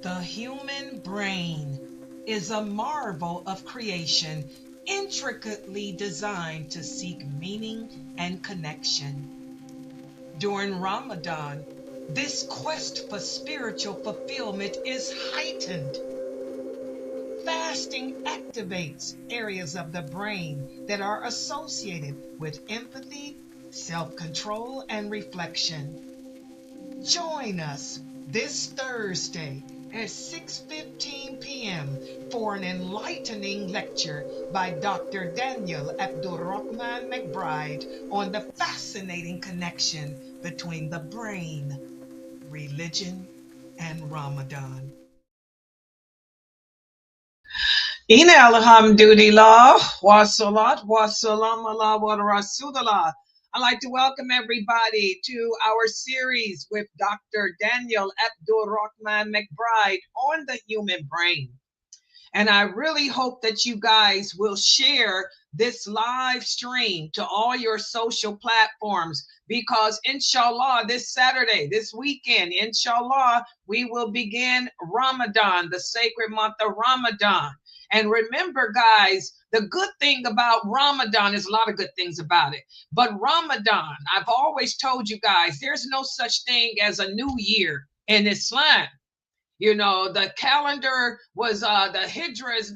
The human brain is a marvel of creation, intricately designed to seek meaning and connection. During Ramadan, this quest for spiritual fulfillment is heightened. Fasting activates areas of the brain that are associated with empathy, self control, and reflection. Join us this Thursday at 6:15 p.m. for an enlightening lecture by Dr. Daniel Abdulrahman McBride on the fascinating connection between the brain, religion, and Ramadan. Ina alhamdulillah, wa salat, wa salam ala wa rasulullah. I'd like to welcome everybody to our series with Dr. Daniel Abdul Rahman McBride on the human brain. And I really hope that you guys will share this live stream to all your social platforms because inshallah, this Saturday, this weekend, inshallah, we will begin Ramadan, the sacred month of Ramadan. And remember, guys, the good thing about Ramadan is a lot of good things about it. But Ramadan, I've always told you guys, there's no such thing as a new year in Islam. You know, the calendar was the hijra is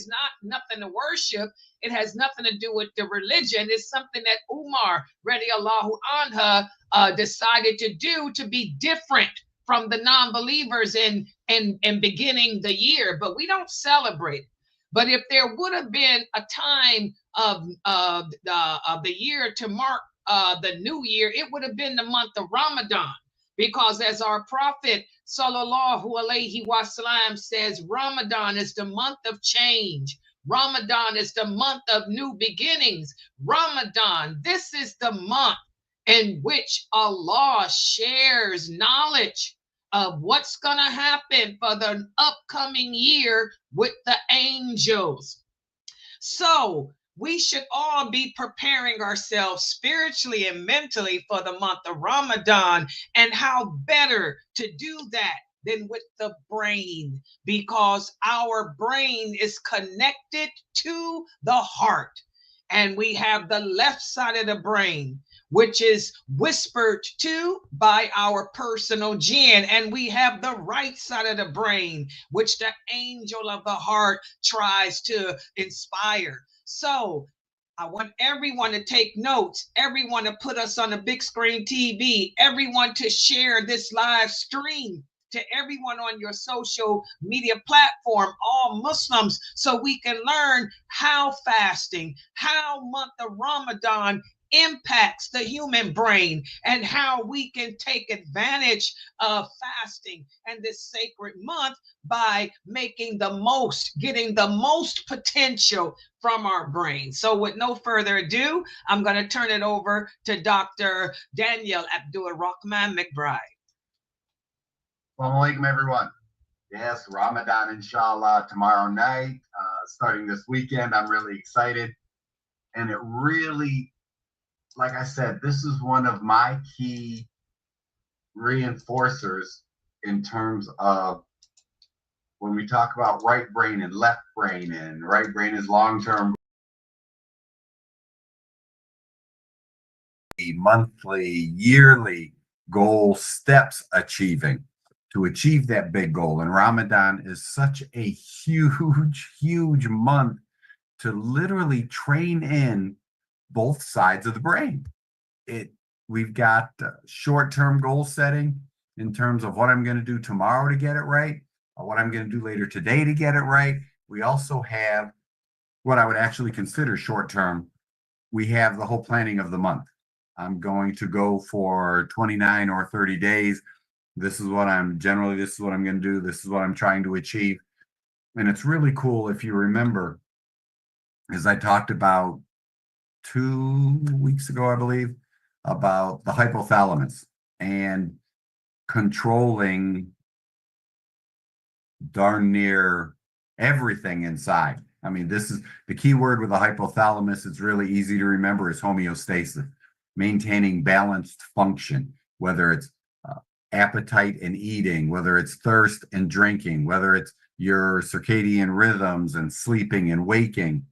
not nothing to worship. It has nothing to do with the religion. It's something that Umar radiallahu anha decided to do to be different from the non-believers in beginning the year. But we don't celebrate. But if there would have been a time of the year to mark the new year, it would have been the month of Ramadan. Because as our prophet sallallahu alaihi wasallam says, Ramadan is the month of change. Ramadan is the month of new beginnings. Ramadan, this is the month in which Allah shares knowledge of what's going to happen for the upcoming year with the angels. So we should all be preparing ourselves spiritually and mentally for the month of Ramadan. And how better to do that than with the brain, because our brain is connected to the heart. And we have the left side of the brain, which is whispered to by our personal jinn. And we have the right side of the brain, which the angel of the heart tries to inspire. So I want everyone to take notes, everyone to put us on a big screen TV, everyone to share this live stream to everyone on your social media platform, all Muslims, so we can learn how fasting, how month of Ramadan impacts the human brain and how we can take advantage of fasting and this sacred month by making the most, getting the most potential from our brain. So with no further ado, I'm going to turn it over to Dr. Daniel Abdul Rahman McBride. Assalamu alaikum, everyone. Yes, Ramadan, inshallah, tomorrow night, starting this weekend. I'm really excited. And it really, like I said, this is one of my key reinforcers in terms of when we talk about right brain and left brain, and right brain is long-term, monthly, yearly goal steps achieving to achieve that big goal. And Ramadan is such a huge month to literally train in both sides of the brain. We've got short-term goal setting in terms of what I'm going to do tomorrow to get it right, or what I'm going to do later today to get it right. We also have what I would actually consider short-term. We have the whole planning of the month. I'm going to go for 29 or 30 days. This is what I'm going to do. This is what I'm trying to achieve. And it's really cool if you remember, as I talked about 2 weeks ago, I believe, about the hypothalamus and controlling darn near everything inside. I mean, this is the key word with the hypothalamus. It's really easy to remember is homeostasis, maintaining balanced function, whether it's appetite and eating, whether it's thirst and drinking, whether it's your circadian rhythms and sleeping and waking.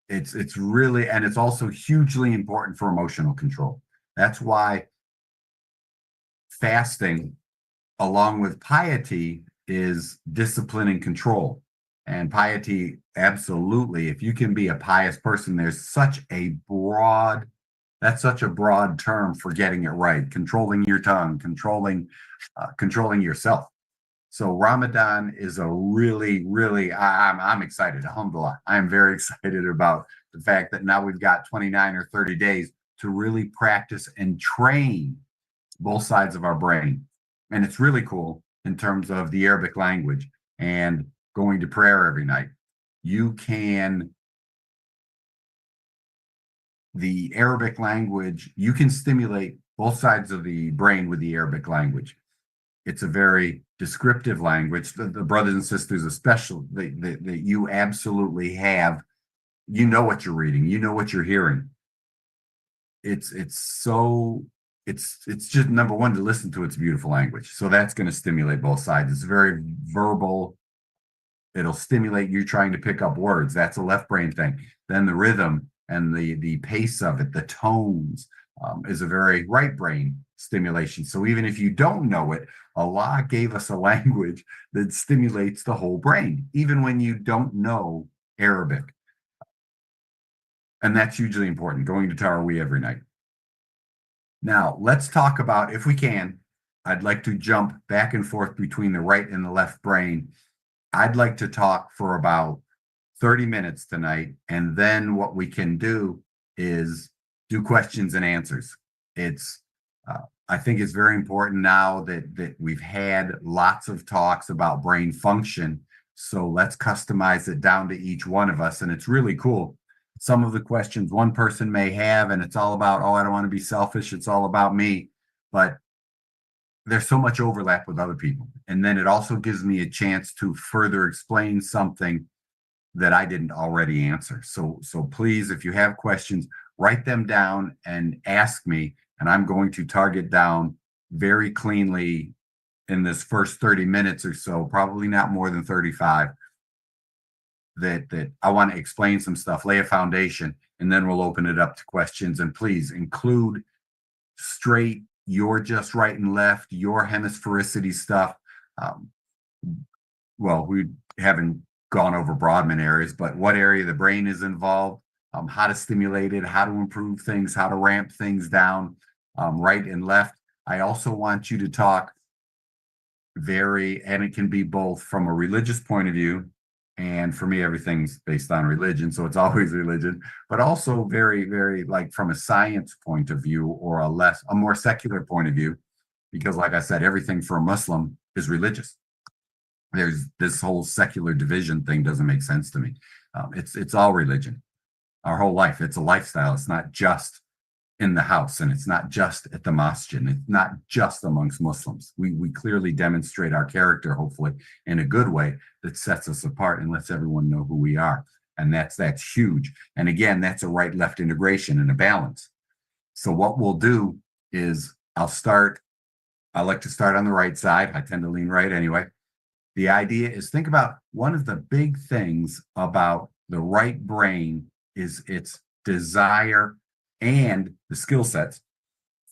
It's really, and it's also hugely important for emotional control. That's why fasting, along with piety, is discipline and control. And piety, absolutely, if you can be a pious person, there's such a broad, that's such a broad term for getting it right, controlling your tongue, controlling yourself. So Ramadan is a really, I'm excited. Alhamdulillah, I'm very excited about the fact that now we've got 29 or 30 days to really practice and train both sides of our brain. And it's really cool in terms of the Arabic language and going to prayer every night. The Arabic language, you can stimulate both sides of the brain with the Arabic language. It's a very descriptive language. The brothers and sisters, especially, that you absolutely have, you know what you're reading, you know what you're hearing. It's just number one, to listen to its beautiful language. So that's going to stimulate both sides. It's very verbal. It'll stimulate you trying to pick up words. That's a left brain thing. Then the rhythm and the pace of it, the tones, is a very right brain stimulation. So even if you don't know it, Allah gave us a language that stimulates the whole brain, even when you don't know Arabic. And that's hugely important, going to Taraweeh every night. Now, let's talk about, if we can, I'd like to jump back and forth between the right and the left brain. I'd like to talk for about 30 minutes tonight. And then what we can do is do questions and answers. I think it's very important now that we've had lots of talks about brain function. So let's customize it down to each one of us. And it's really cool. Some of the questions one person may have, and it's all about, oh, I don't want to be selfish. It's all about me. But there's so much overlap with other people. And then it also gives me a chance to further explain something that I didn't already answer. So please, if you have questions, write them down and ask me. And I'm going to target down very cleanly in this first 30 minutes or so, probably not more than 35, that I want to explain some stuff, lay a foundation, and then we'll open it up to questions. And please include straight, your just right and left, your hemisphericity stuff. Well, we haven't gone over Brodmann areas, but what area of the brain is involved, how to stimulate it, how to improve things, how to ramp things down, right and left. I also want you to talk and it can be both from a religious point of view, and for me, everything's based on religion, so it's always religion, but also very, like from a science point of view, or a more secular point of view, because like I said, everything for a Muslim is religious. There's this whole secular division thing doesn't make sense to me. It's all religion, our whole life. It's a lifestyle. It's not just in the house, and it's not just at the masjid. It's not just amongst Muslims. We clearly demonstrate our character, hopefully, in a good way that sets us apart and lets everyone know who we are. And that's huge. And again, that's a right-left integration and a balance. So what we'll do is I like to start on the right side. I tend to lean right anyway. The idea is, think about one of the big things about the right brain is its desire and the skill sets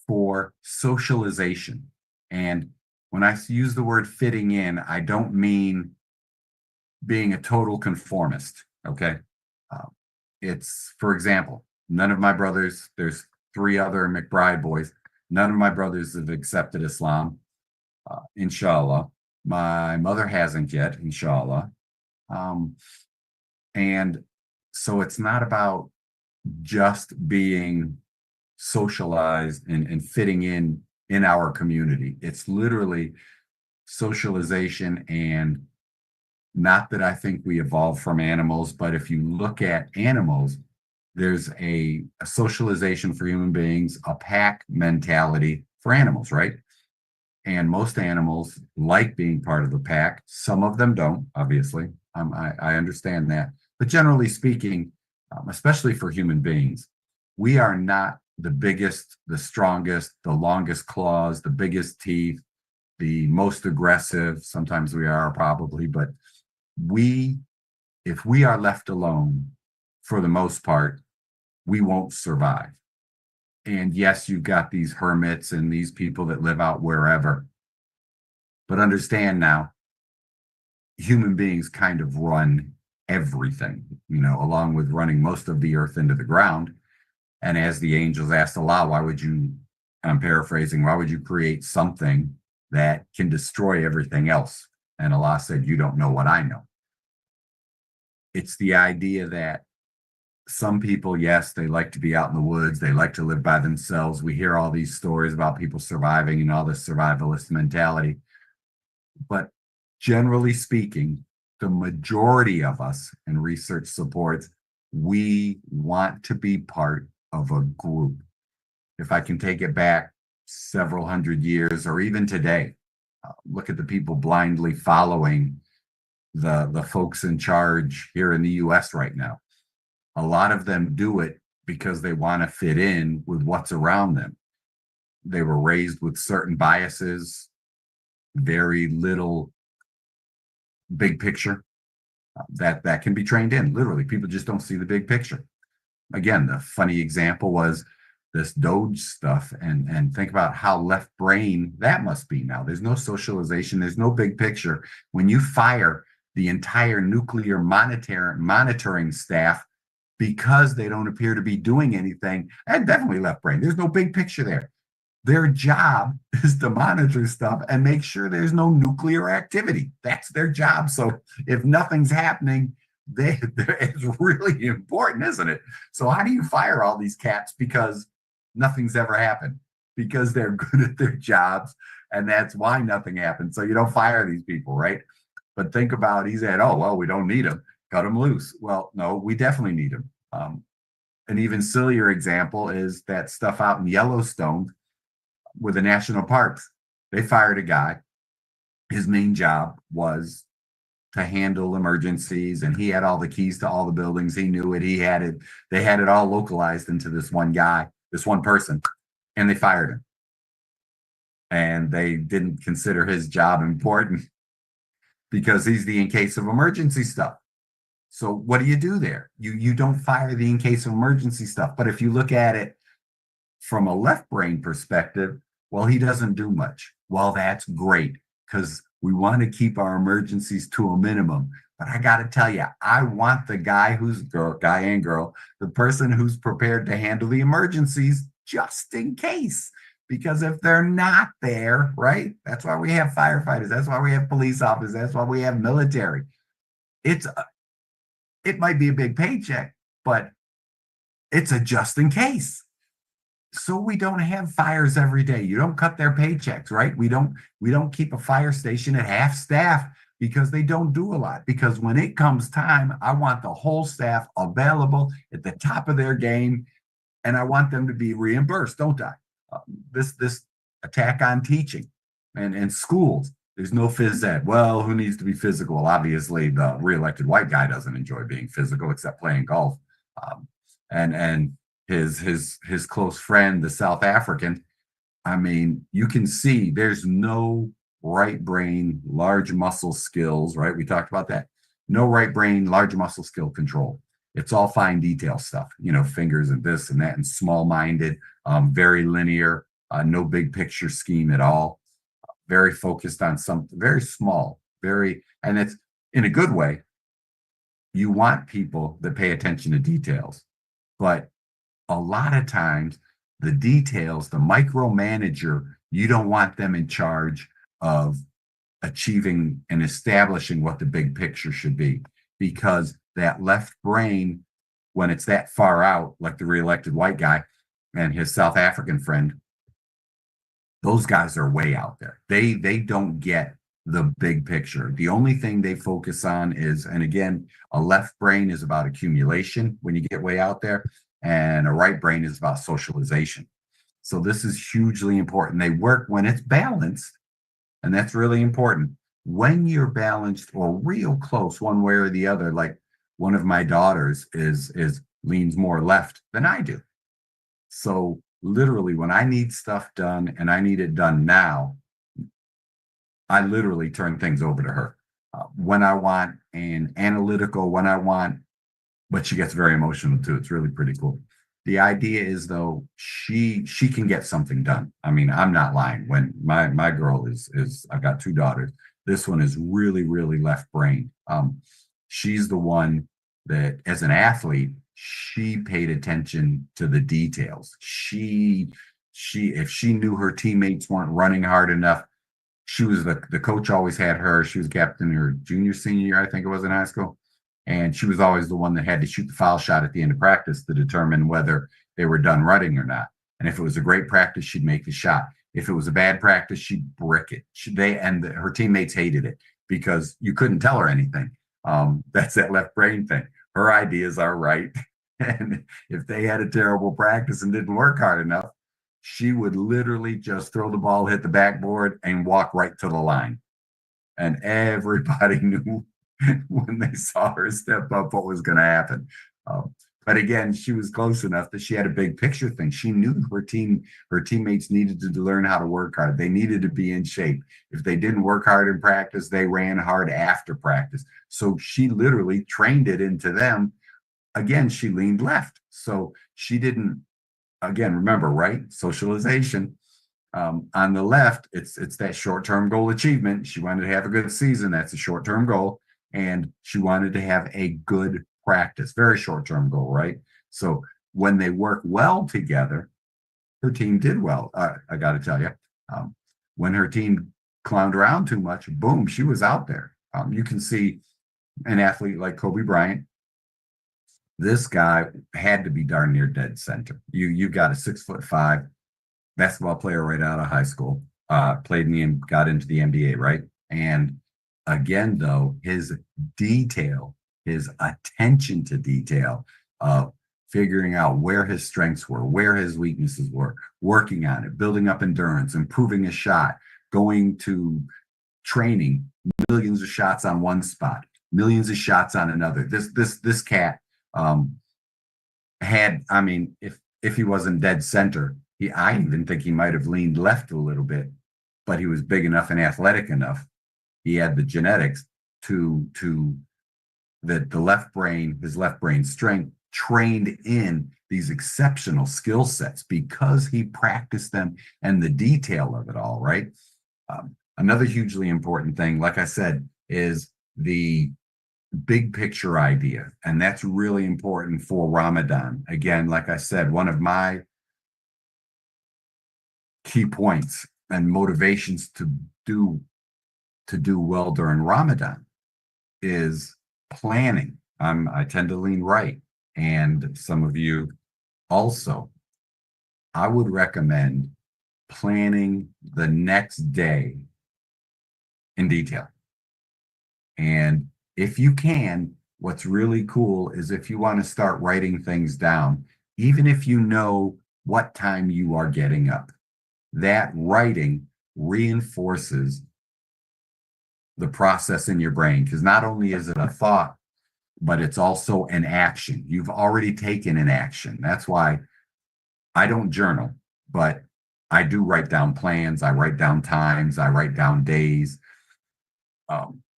for socialization. And when I use the word fitting in, I don't mean being a total conformist. Okay. It's, for example, none of my brothers, there's 3 other McBride boys, none of my brothers have accepted Islam, inshallah. My mother hasn't yet, inshallah. And so it's not about just being socialized and fitting in our community. It's literally socialization. And not that I think we evolved from animals, but if you look at animals, there's a socialization for human beings, a pack mentality for animals, right? And most animals like being part of the pack. Some of them don't, obviously. I understand that. But generally speaking, especially for human beings, we are not the biggest, the strongest, the longest claws, the biggest teeth, the most aggressive. Sometimes we are probably, but if we are left alone, for the most part, we won't survive. And yes, you've got these hermits and these people that live out wherever. But understand now, human beings kind of run everything, along with running most of the earth into the ground. And as the angels asked Allah, why would you, I'm paraphrasing, why would you create something that can destroy everything else? And Allah said, you don't know what I know. It's the idea that some people, yes, they like to be out in the woods. They like to live by themselves. We hear all these stories about people surviving and all this survivalist mentality. But generally speaking, the majority of us, and research supports, we want to be part of a group. If I can take it back several hundred years or even today, look at the people blindly following the folks in charge here in the US right now. A lot of them do it because they want to fit in with what's around them. They were raised with certain biases, very little big picture that can be trained in. Literally, people just don't see the big picture. Again, the funny example was this Doge stuff, and think about how left brain that must be now. There's no socialization, there's no big picture. When you fire the entire nuclear monitoring staff because they don't appear to be doing anything, and definitely left brain. There's no big picture there. Their job is to monitor stuff and make sure there's no nuclear activity. That's their job. So if nothing's happening, it's really important, isn't it? So how do you fire all these cats because nothing's ever happened? Because they're good at their jobs, and that's why nothing happened. So you don't fire these people, right? But think about, he said, oh, well, we don't need them. Cut them loose. Well, no, we definitely need them. An even sillier example is that stuff out in Yellowstone with the national parks. They fired a guy. His main job was to handle emergencies, and he had all the keys to all the buildings. He knew it. He had it. They had it all localized into this one guy, this one person, and they fired him. And they didn't consider his job important because he's the in case of emergency stuff. So what do you do there? You don't fire the in case of emergency stuff. But if you look at it from a left brain perspective, well, he doesn't do much. Well, that's great because we want to keep our emergencies to a minimum. But I got to tell you, I want the guy guy and girl, the person who's prepared to handle the emergencies just in case. Because if they're not there, right? That's why we have firefighters. That's why we have police officers. That's why we have military. It might be a big paycheck, but it's a just in case. So we don't have fires every day. You don't cut their paychecks, right? We don't keep a fire station at half staff because they don't do a lot. Because when it comes time, I want the whole staff available at the top of their game, and I want them to be reimbursed, don't I? This attack on teaching and schools. There's no phys ed. Well, who needs to be physical? Well, obviously, the reelected white guy doesn't enjoy being physical except playing golf. And his close friend, the South African, I mean, you can see there's no right brain, large muscle skills, right? We talked about that. No right brain, large muscle skill control. It's all fine detail stuff, fingers and this and that, and small-minded, very linear, no big picture scheme at all. Very focused on something very small, and it's in a good way. You want people that pay attention to details, but a lot of times the details, the micromanager, you don't want them in charge of achieving and establishing what the big picture should be, because that left brain, when it's that far out, like the reelected white guy and his South African friend, those guys are way out there. They don't get the big picture. The only thing they focus on is, and again, a left brain is about accumulation when you get way out there, and a right brain is about socialization. So this is hugely important. They work when it's balanced, and that's really important. When you're balanced or real close one way or the other, like one of my daughters is leans more left than I do. So literally when I need stuff done and I need it done now, I literally turn things over to her when I want, and analytical when I want, but she gets very emotional too. It's really pretty cool. The idea is though she can get something done. I mean, I'm not lying. When my girl is I've got two daughters. This one is really left brain. She's the one that as an athlete she paid attention to the details. She if she knew her teammates weren't running hard enough, she was the coach always had her. She was captain her junior, senior year, I think it was in high school. And she was always the one that had to shoot the foul shot at the end of practice to determine whether they were done running or not. And if it was a great practice, she'd make the shot. If it was a bad practice, she'd brick it. Her teammates hated it because you couldn't tell her anything. That's that left brain thing. Her ideas are right. And if they had a terrible practice and didn't work hard enough, she would literally just throw the ball, hit the backboard, and walk right to the line. And everybody knew when they saw her step up what was going to happen. But again, she was close enough that she had a big picture thing. She knew her teammates needed to learn how to work hard. They needed to be in shape. If they didn't work hard in practice, they ran hard after practice. So she literally trained it into them. Again, she leaned left. So she didn't, again, remember, right? Socialization. On the left, it's that short-term goal achievement. She wanted to have a good season. That's a short-term goal. And she wanted to have a good practice, very short-term goal, right? So when they work well together, her team did well. I got to tell you, when her team clowned around too much, boom, she was out there. You can see an athlete like Kobe Bryant. This guy had to be darn near dead center. You've got a 6'5" basketball player right out of high school, played in got into the NBA, right? And again, though, his detail, his attention to detail of figuring out where his strengths were, where his weaknesses were, working on it, building up endurance, improving his shot, going to training, millions of shots on one spot, millions of shots on another. This cat had, I mean, if he wasn't dead center, I even think he might have leaned left a little bit, but he was big enough and athletic enough. He had the genetics to that the left brain, his left brain strength, trained in these exceptional skill sets because he practiced them and the detail of it all, right? Another hugely important thing, like I said, is the big picture idea. And that's really important for Ramadan. Again, like I said, one of my key points and motivations to do well during Ramadan is planning. I tend to lean right, and some of you also. I would recommend planning the next day in detail. And if you can, what's really cool is if you want to start writing things down, even if you know what time you are getting up, that writing reinforces the process in your brain, because not only is it a thought, but it's also an action. You've already taken an action. That's why I don't journal, but I do write down plans. I write down times. I write down days,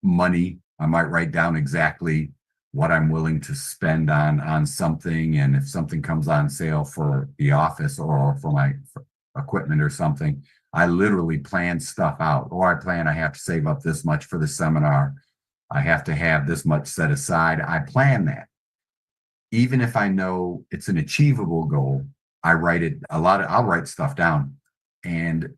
money. I might write down exactly what I'm willing to spend on something. And if something comes on sale for the office or for my equipment or something, I literally plan stuff out. Or I have to save up this much for the seminar. I have to have this much set aside. I plan that. Even if I know it's an achievable goal, I write it I'll write stuff down. And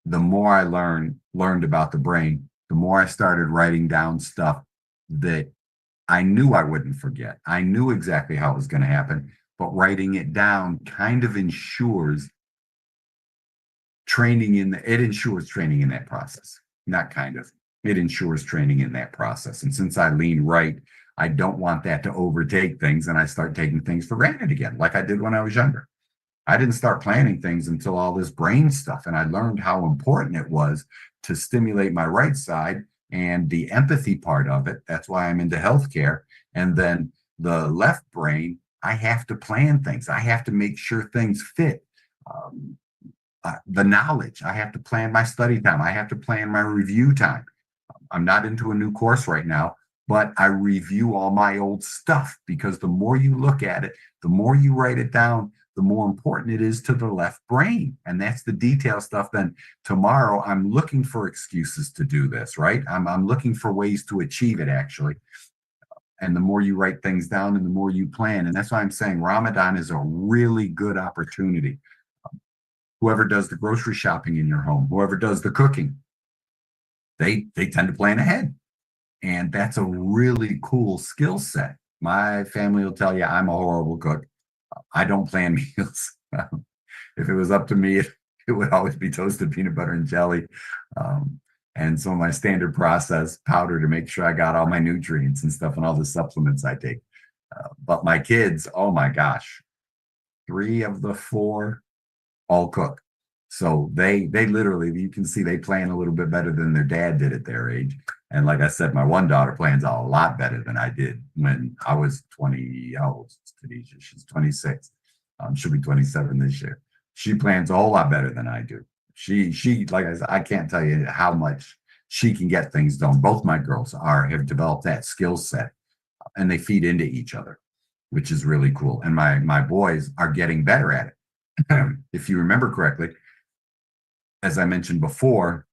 the more I learned about the brain, the more I started writing down stuff that I knew I wouldn't forget. I knew exactly how it was going to happen, but writing it down kind of ensures training it ensures training in that process. Not kind of. It ensures training in that process. And since I lean right, I don't want that to overtake things and I start taking things for granted again, like I did when I was younger. I didn't start planning things until all this brain stuff, and I learned how important it was to stimulate my right side and the empathy part of it. That's why I'm into healthcare. And then the left brain, I have to plan things. I have to make sure things fit. the knowledge. I have to plan my study time. I have to plan my review time. I'm not into a new course right now, but I review all my old stuff, because the more you look at it, the more you write it down, the more important it is to the left brain. And that's the detail stuff. Then tomorrow, I'm looking for excuses to do this, right? I'm looking for ways to achieve it, actually. And the more you write things down and the more you plan. And that's why I'm saying Ramadan is a really good opportunity. Whoever does the grocery shopping in your home, whoever does the cooking, they tend to plan ahead. And that's a really cool skill set. My family will tell you I'm a horrible cook. I don't plan meals. If it was up to me, it would always be toasted peanut butter and jelly. And so my standard process powder to make sure I got all my nutrients and stuff and all the supplements I take. But my kids, oh my gosh, 3 of the 4 all cook. So they literally, you can see they plan a little bit better than their dad did at their age. And like I said, my one daughter plans a lot better than I did when I was 20. How old is Khadijah? She's 26. She'll be 27 this year. She plans a whole lot better than I do. She like I said, I can't tell you how much she can get things done. Both my girls have developed that skill set, and they feed into each other, which is really cool. And my boys are getting better at it. If you remember correctly, as I mentioned before,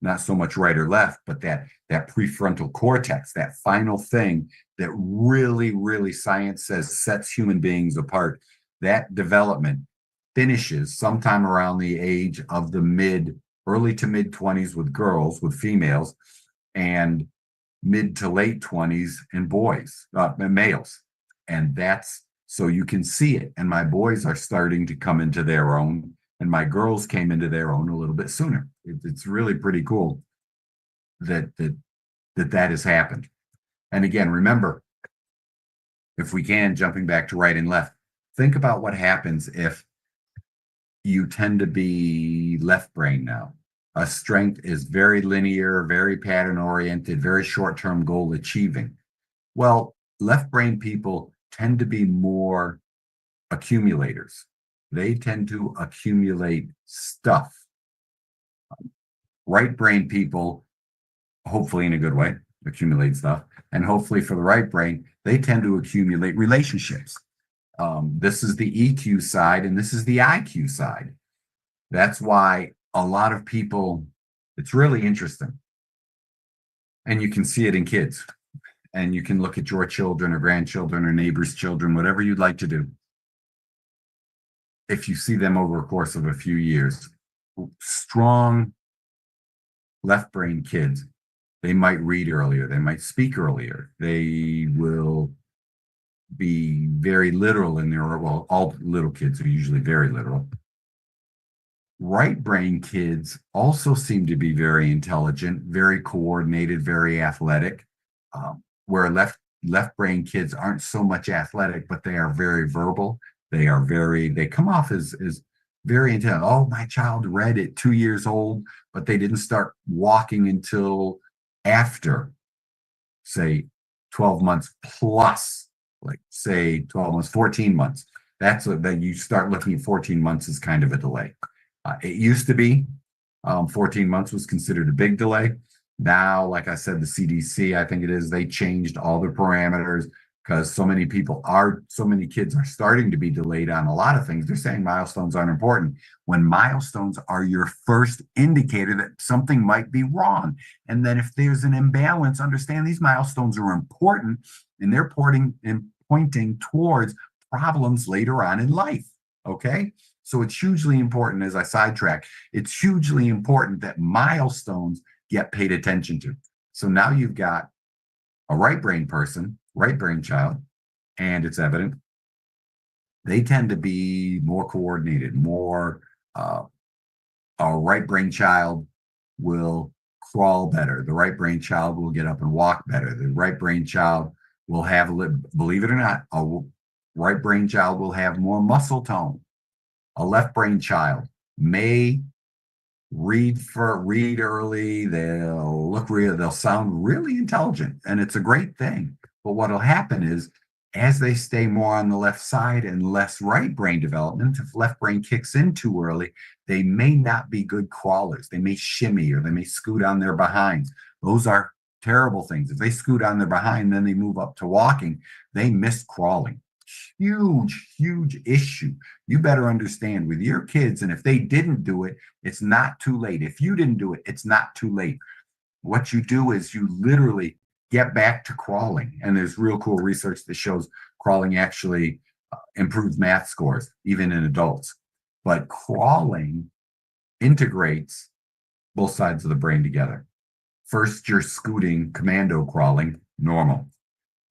not so much right or left, but that prefrontal cortex, that final thing that really science says sets human beings apart, that development finishes sometime around the age of the early to mid 20s with girls, with females, and mid to late 20s in boys, males. And that's, so you can see it. And my boys are starting to come into their own, and my girls came into their own a little bit sooner. It's really pretty cool that has happened. And again, remember, if we can, jumping back to right and left, think about what happens if you tend to be left brain now. A strength is very linear, very pattern oriented, very short-term goal achieving. Well, left brain people tend to be more accumulators. They tend to accumulate stuff. Right brain people, hopefully in a good way, accumulate stuff. And hopefully for the right brain, they tend to accumulate relationships. This is the EQ side, and this is the IQ side. That's why a lot of people, it's really interesting. And you can see it in kids. And you can look at your children or grandchildren or neighbors' children, whatever you'd like to do. If you see them over a course of a few years, strong left brain kids, they might read earlier, they might speak earlier, they will be very literal in their, well, all little kids are usually very literal. Right brain kids also seem to be very intelligent, very coordinated, very athletic, where left brain kids aren't so much athletic, but they are very verbal. They come off as very intelligent. Oh, my child read at 2 years old, but they didn't start walking until after, say, 12 months plus, like say 12 months, 14 months. That's that you start looking at 14 months as kind of a delay. It used to be 14 months was considered a big delay. Now, like I said, the CDC, I think it is, they changed all the parameters because so many kids are starting to be delayed on a lot of things. They're saying milestones aren't important, when milestones are your first indicator that something might be wrong. And then if there's an imbalance, understand these milestones are important, and they're pointing towards problems later on in life. Okay? So it's hugely important, as I sidetrack, it's hugely important that milestones get paid attention to. So now you've got a right brain person, right brain child, and it's evident they tend to be more coordinated, more, a right brain child will crawl better. The right brain child will get up and walk better. The right brain child will have, believe it or not, a right brain child will have more muscle tone. A left brain child may read early, they'll sound really intelligent, and it's a great thing. But what'll happen is as they stay more on the left side and less right brain development, if left brain kicks in too early, they may not be good crawlers. They may shimmy or they may scoot on their behinds. Those are terrible things. If they scoot on their behind, then they move up to walking, they miss crawling. Huge, huge issue. You better understand with your kids, and if they didn't do it, it's not too late. If you didn't do it, it's not too late. What you do is you literally get back to crawling. And there's real cool research that shows crawling actually improves math scores, even in adults. But crawling integrates both sides of the brain together. First, you're scooting, commando crawling, normal.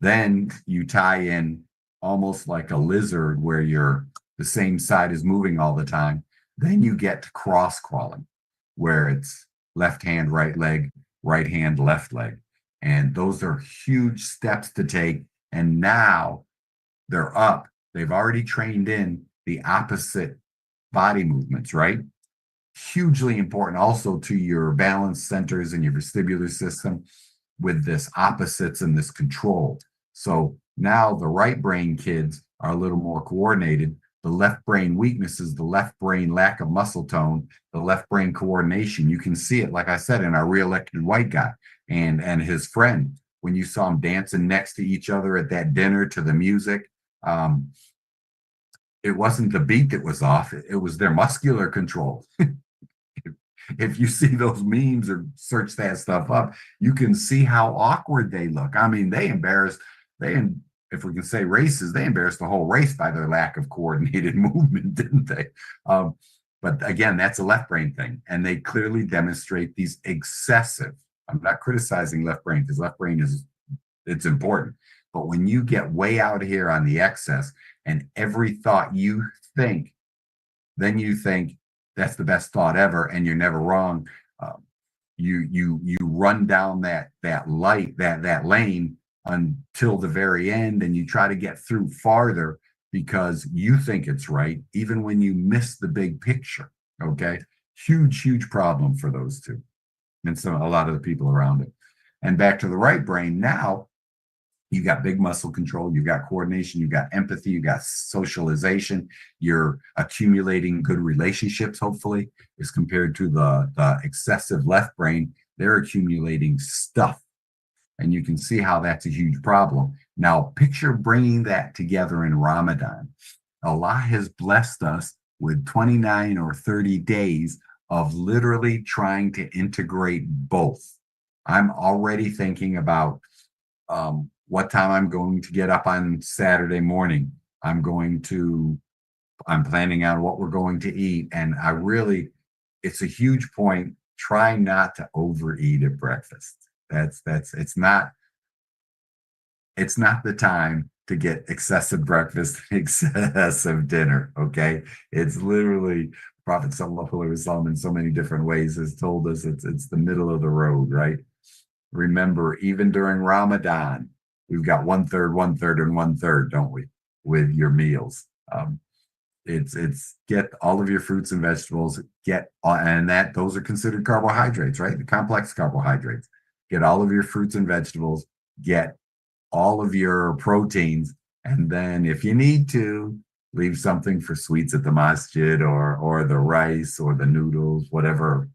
Then you tie in almost like a lizard where the same side is moving all the time. Then you get to cross crawling, where it's left hand, right leg, right hand, left leg. And those are huge steps to take. And now they're up. They've already trained in the opposite body movements, right? Hugely important also to your balance centers and your vestibular system with this opposites and this control. So now the right brain kids are a little more coordinated. The left brain weaknesses, the left brain lack of muscle tone, the left brain coordination. You can see it, like I said, in our reelected white guy and his friend. When you saw them dancing next to each other at that dinner to the music, it wasn't the beat that was off. It was their muscular control. If you see those memes or search that stuff up, you can see how awkward they look. I mean, if we can say races, they embarrassed the whole race by their lack of coordinated movement, didn't they? But again, that's a left brain thing. And they clearly demonstrate these excessive, I'm not criticizing left brain because left brain it's important. But when you get way out here on the excess and every thought you think, then you think, that's the best thought ever, and you're never wrong. You run down that light, that lane until the very end, and you try to get through farther because you think it's right, even when you miss the big picture. Okay, huge problem for those two, and so a lot of the people around it. And back to the right brain now. You got big muscle control, you got coordination, you got empathy, you got socialization, you're accumulating good relationships, hopefully, as compared to the excessive left brain, they're accumulating stuff. And you can see how that's a huge problem. Now, picture bringing that together in Ramadan. Allah has blessed us with 29 or 30 days of literally trying to integrate both. I'm already thinking about what time I'm going to get up on Saturday morning. I'm planning on what we're going to eat. And it's a huge point. Try not to overeat at breakfast. It's not the time to get excessive breakfast, excessive dinner. Okay. It's literally Prophet Sallallahu Alaihi Wasallam in so many different ways has told us it's the middle of the road, right? Remember, even during Ramadan, we've got 1/3, 1/3, and 1/3, don't we? With your meals. It's get all of your fruits and vegetables, those are considered carbohydrates, right? The complex carbohydrates. Get all of your fruits and vegetables, get all of your proteins, and then if you need to, leave something for sweets at the masjid or the rice or the noodles, whatever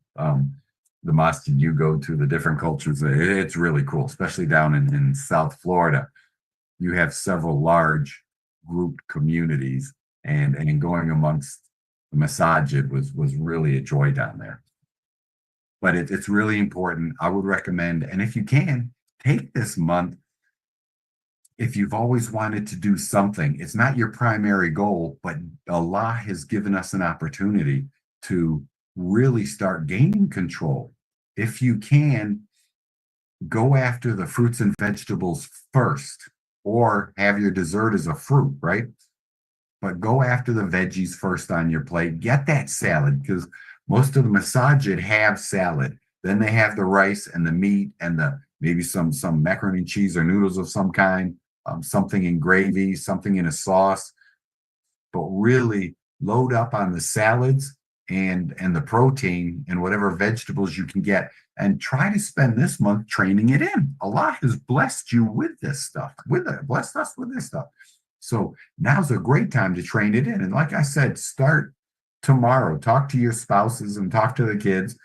the masjid you go to, the different cultures. It's really cool, especially down in South Florida. You have several large grouped communities, and going amongst the masajid was really a joy down there. But it's really important. I would recommend, and if you can, take this month. If you've always wanted to do something, it's not your primary goal, but Allah has given us an opportunity to really start gaining control. If you can, go after the fruits and vegetables first, or have your dessert as a fruit, right? But go after the veggies first on your plate. Get that salad, because most of the masajid have salad. Then they have the rice and the meat and maybe some macaroni and cheese or noodles of some kind, something in gravy, something in a sauce. But really load up on the salads and the protein and whatever vegetables you can get, and try to spend this month training it in. Allah has blessed you with this stuff, blessed us with this stuff. So now's a great time to train it in. And like I said, start tomorrow. Talk to your spouses and talk to the kids.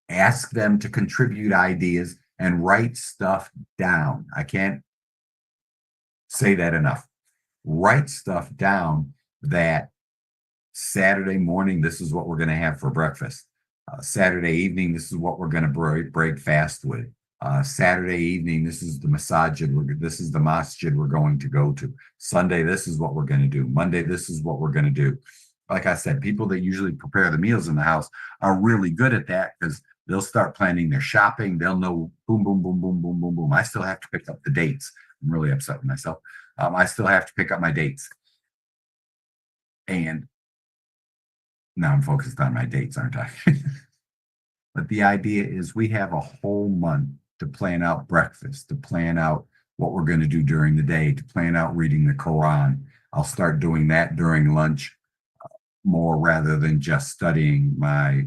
Ask them to contribute ideas and write stuff down. I can't say that enough. Write stuff down that Saturday morning, this is what we're going to have for breakfast. Saturday evening, this is what we're going to break fast with. Saturday evening, this is the this is the masjid we're going to go to. Sunday, this is what we're going to do. Monday, this is what we're going to do. Like I said, people that usually prepare the meals in the house are really good at that because they'll start planning their shopping. They'll know boom, boom, boom, boom, boom, boom, boom. I still have to pick up the dates. I'm really upset with myself. I still have to pick up my dates. And now I'm focused on my dates, aren't I? But the idea is we have a whole month to plan out breakfast, to plan out what we're going to do during the day, to plan out reading the Quran. I'll start doing that during lunch more rather than just studying my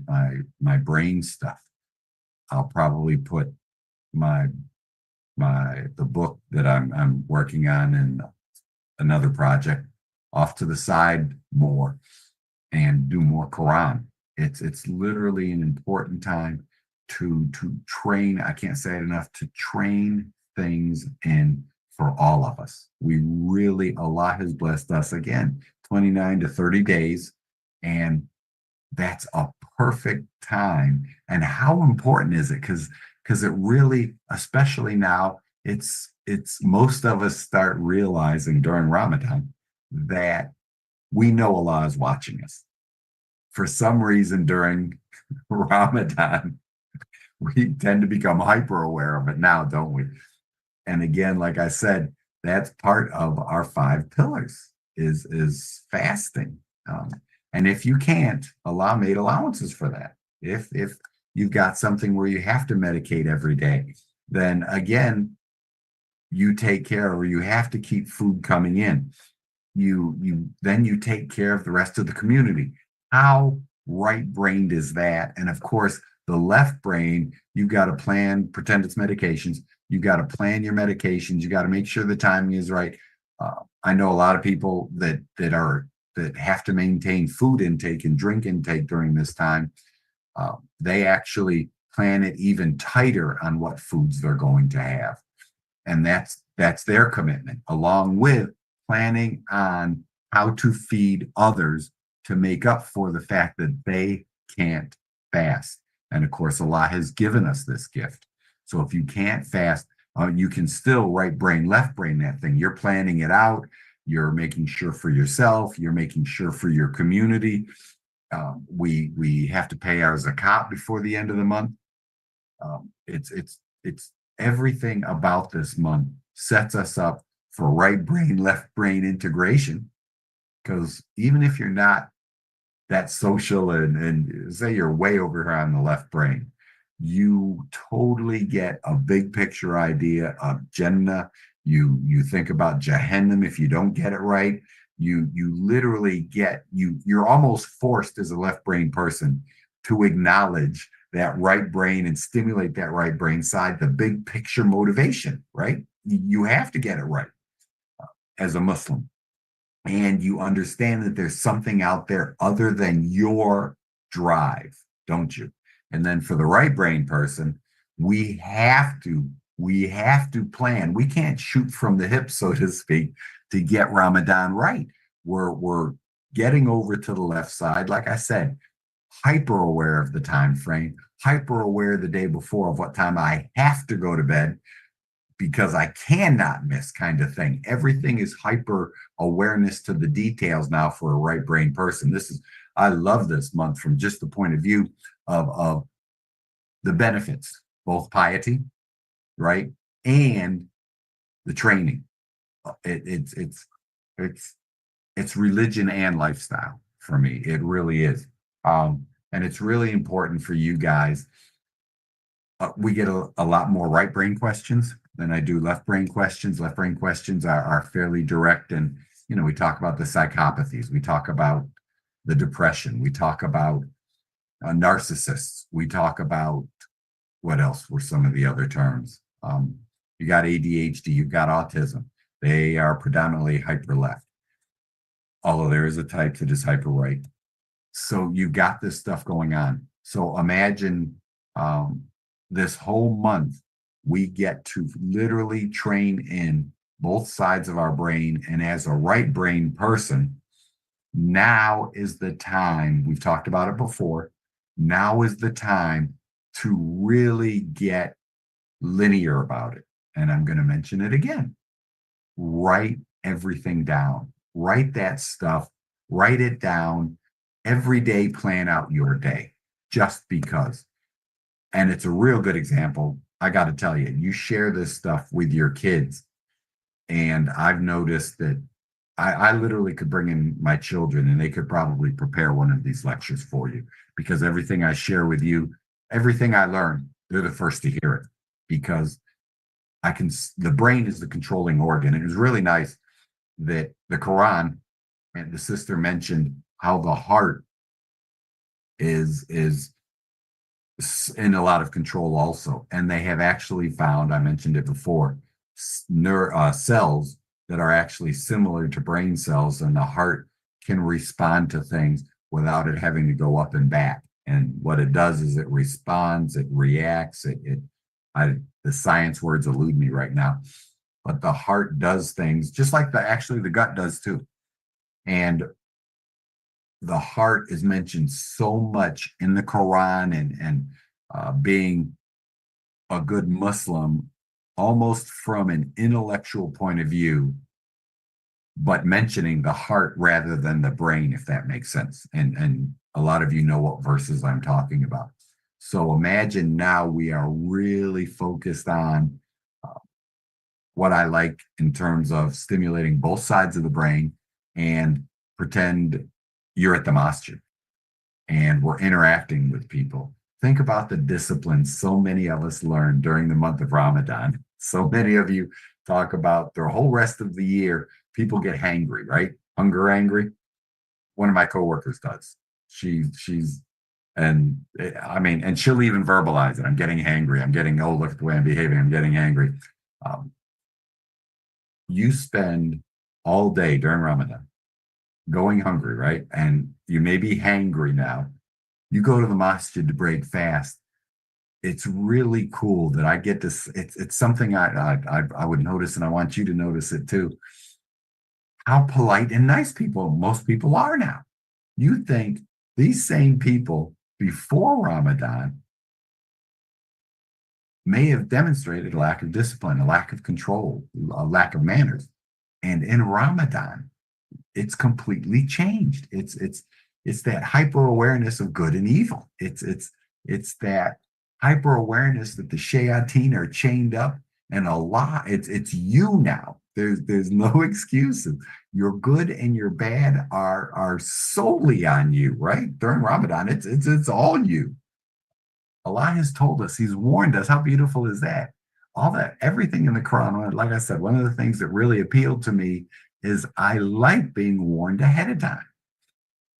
brain stuff. I'll probably put the book that I'm working on and another project off to the side more and do more Quran. It's literally an important time to train. I can't say it enough, to train things in for all of us. We really, Allah has blessed us again, 29 to 30 days. And that's a perfect time. And how important is it? Because it really, especially now, it's most of us start realizing during Ramadan that we know Allah is watching us. For some reason during Ramadan, we tend to become hyper aware of it now, don't we? And again, like I said, that's part of our 5 pillars is fasting. And if you can't, Allah made allowances for that. If you've got something where you have to medicate every day, then again, you take care, or you have to keep food coming in. You take care of the rest of the community. How right-brained is that? And of course, the left brain, you've got to plan, pretend it's medications. You've got to plan your medications. You got to make sure the timing is right. I know a lot of people that have to maintain food intake and drink intake during this time. They actually plan it even tighter on what foods they're going to have. And that's their commitment, along with planning on how to feed others to make up for the fact that they can't fast. And of course, Allah has given us this gift. So if you can't fast, you can still right brain, left brain that thing. You're planning it out. You're making sure for yourself. You're making sure for your community. We have to pay our zakat before the end of the month. It's everything about this month sets us up for right brain, left brain integration. Because even if you're not that social and say you're way over here on the left brain, you totally get a big picture idea of Jannah. You think about Jahannam if you don't get it right. You literally you're almost forced as a left brain person to acknowledge that right brain and stimulate that right brain side, the big picture motivation, right? You have to get it right as a Muslim. And you understand that there's something out there other than your drive, don't you? And then for the right brain person, we have to plan. We can't shoot from the hip, so to speak, to get Ramadan right. We're getting over to the left side, like I said, hyper aware of the time frame, hyper aware the day before of what time I have to go to bed because I cannot miss, kind of thing. Everything is hyper awareness to the details now for a right brain person. I love this month from just the point of view of the benefits, both piety, right, and the training. It's religion and lifestyle for me. It really is. And it's really important for you guys. We get a lot more right brain questions than I do left brain questions. Left brain questions are fairly direct. And, we talk about the psychopathies. We talk about the depression. We talk about narcissists. We talk about what else were some of the other terms? You got ADHD, you've got autism. They are predominantly hyper left, although there is a type that is hyper right. So you've got this stuff going on. So imagine this whole month, we get to literally train in both sides of our brain. And as a right brain person, now is the time, we've talked about it before, now is the time to really get linear about it. And I'm going to mention it again. Write everything down. Write that stuff. Write it down. Every day, plan out your day just because. And it's a real good example. I got to tell you, you share this stuff with your kids. And I've noticed that I literally could bring in my children and they could probably prepare one of these lectures for you because everything I share with you, everything I learn, they're the first to hear it because the brain is the controlling organ. It was really nice that the Quran and the sister mentioned how the heart is in a lot of control also. And they have actually found, I mentioned it before, cells that are actually similar to brain cells, and the heart can respond to things without it having to go up and back. And what it does is it responds, it reacts, the science words elude me right now, but the heart does things just like the gut does too. And the heart is mentioned so much in the Quran and being a good Muslim, almost from an intellectual point of view, but mentioning the heart rather than the brain, if that makes sense. And a lot of you know what verses I'm talking about. So imagine now we are really focused on what I like in terms of stimulating both sides of the brain, and pretend you're at the masjid and we're interacting with people. Think about the disciplines so many of us learn during the month of Ramadan. So many of you talk about the whole rest of the year, people get hangry, right? Hunger angry. One of my coworkers does. She's and I mean, and she'll even verbalize it. I'm getting hangry. I'm getting, oh, look at the way I'm behaving. I'm getting angry. You spend all day during Ramadan going hungry, right? And you may be hangry now. You go to the masjid to break fast. It's really cool that I get this. It's something I would notice, and I want you to notice it too. How polite and nice most people are now. You think these same people before Ramadan may have demonstrated a lack of discipline, a lack of control, a lack of manners. And in Ramadan, it's completely changed. It's that hyper awareness of good and evil. It's that hyper awareness that the shayateen are chained up, and Allah, it's you now. There's no excuses. Your good and your bad are solely on you, right? During Ramadan, it's all you. Allah has told us, He's warned us. How beautiful is that? All that, everything in the Quran, like I said, one of the things that really appealed to me is I like being warned ahead of time.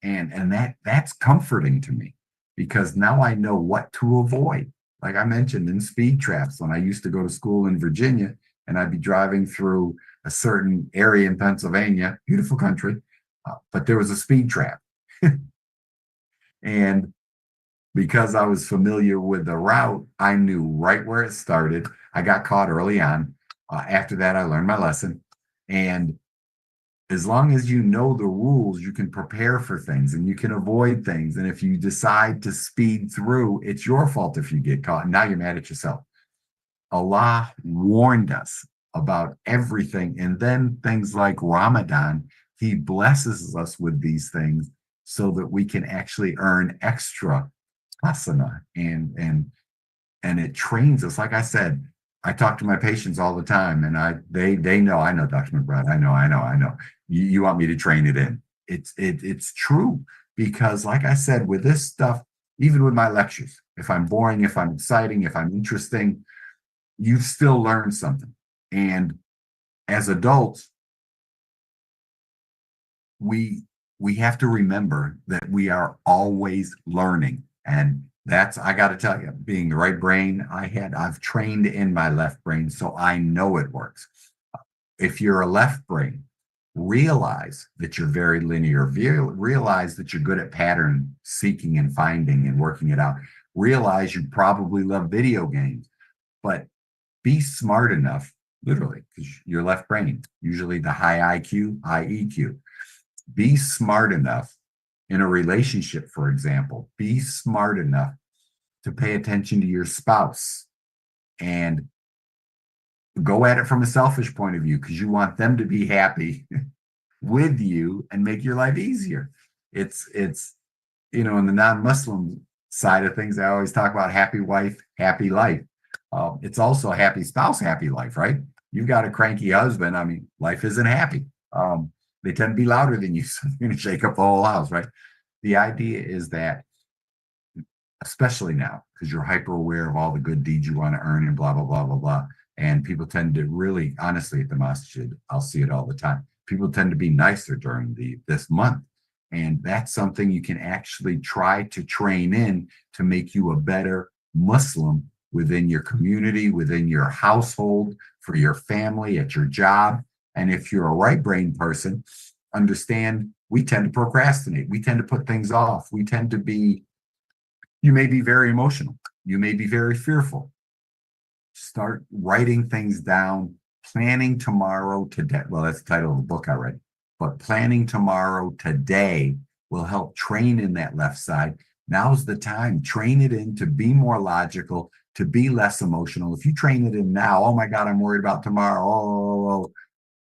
And that's comforting to me because now I know what to avoid. Like I mentioned in speed traps, when I used to go to school in Virginia and I'd be driving through a certain area in Pennsylvania, beautiful country, but there was a speed trap. And because I was familiar with the route, I knew right where it started. I got caught early on. After that, I learned my lesson. And as long as you know the rules, you can prepare for things and you can avoid things. And if you decide to speed through, it's your fault if you get caught. And now you're mad at yourself. Allah warned us about everything. And then things like Ramadan, He blesses us with these things so that we can actually earn extra asana, and it trains us. Like I said, I talk to my patients all the time, and they know. I know, Dr. McBride. I know. You want me to train it in? It's true because, like I said, with this stuff, even with my lectures, if I'm boring, if I'm exciting, if I'm interesting, you still learn something. And as adults, we we have to remember that we are always learning. And that's, I got to tell you, being the right brain I've trained in my left brain, so I know it works. If you're a left brain, realize that you're very linear. Realize that you're good at pattern seeking and finding and working it out. Realize you probably love video games, but be smart enough, literally, because your left brain, usually the high IQ, high EQ, be smart enough in a relationship, for example, be smart enough to pay attention to your spouse and go at it from a selfish point of view because you want them to be happy with you and make your life easier. It's in the non-Muslim side of things, I always talk about happy wife, happy life. It's also happy spouse, happy life, right? You've got a cranky husband. I mean, life isn't happy. They tend to be louder than you, so you're going to shake up the whole house, right? The idea is that, especially now, because you're hyper aware of all the good deeds you want to earn and blah, blah, blah, blah, blah. And people tend to really, honestly, at the masjid, I'll see it all the time. People tend to be nicer during this month. And that's something you can actually try to train in to make you a better Muslim within your community, within your household, for your family, at your job. And if you're a right brain person, understand we tend to procrastinate. We tend to put things off. You may be very emotional. You may be very fearful. Start writing things down, planning tomorrow today. Well, that's the title of the book I read. But planning tomorrow today will help train in that left side. Now's the time. Train it in to be more logical, to be less emotional. If you train it in now, oh my God, I'm worried about tomorrow. Oh,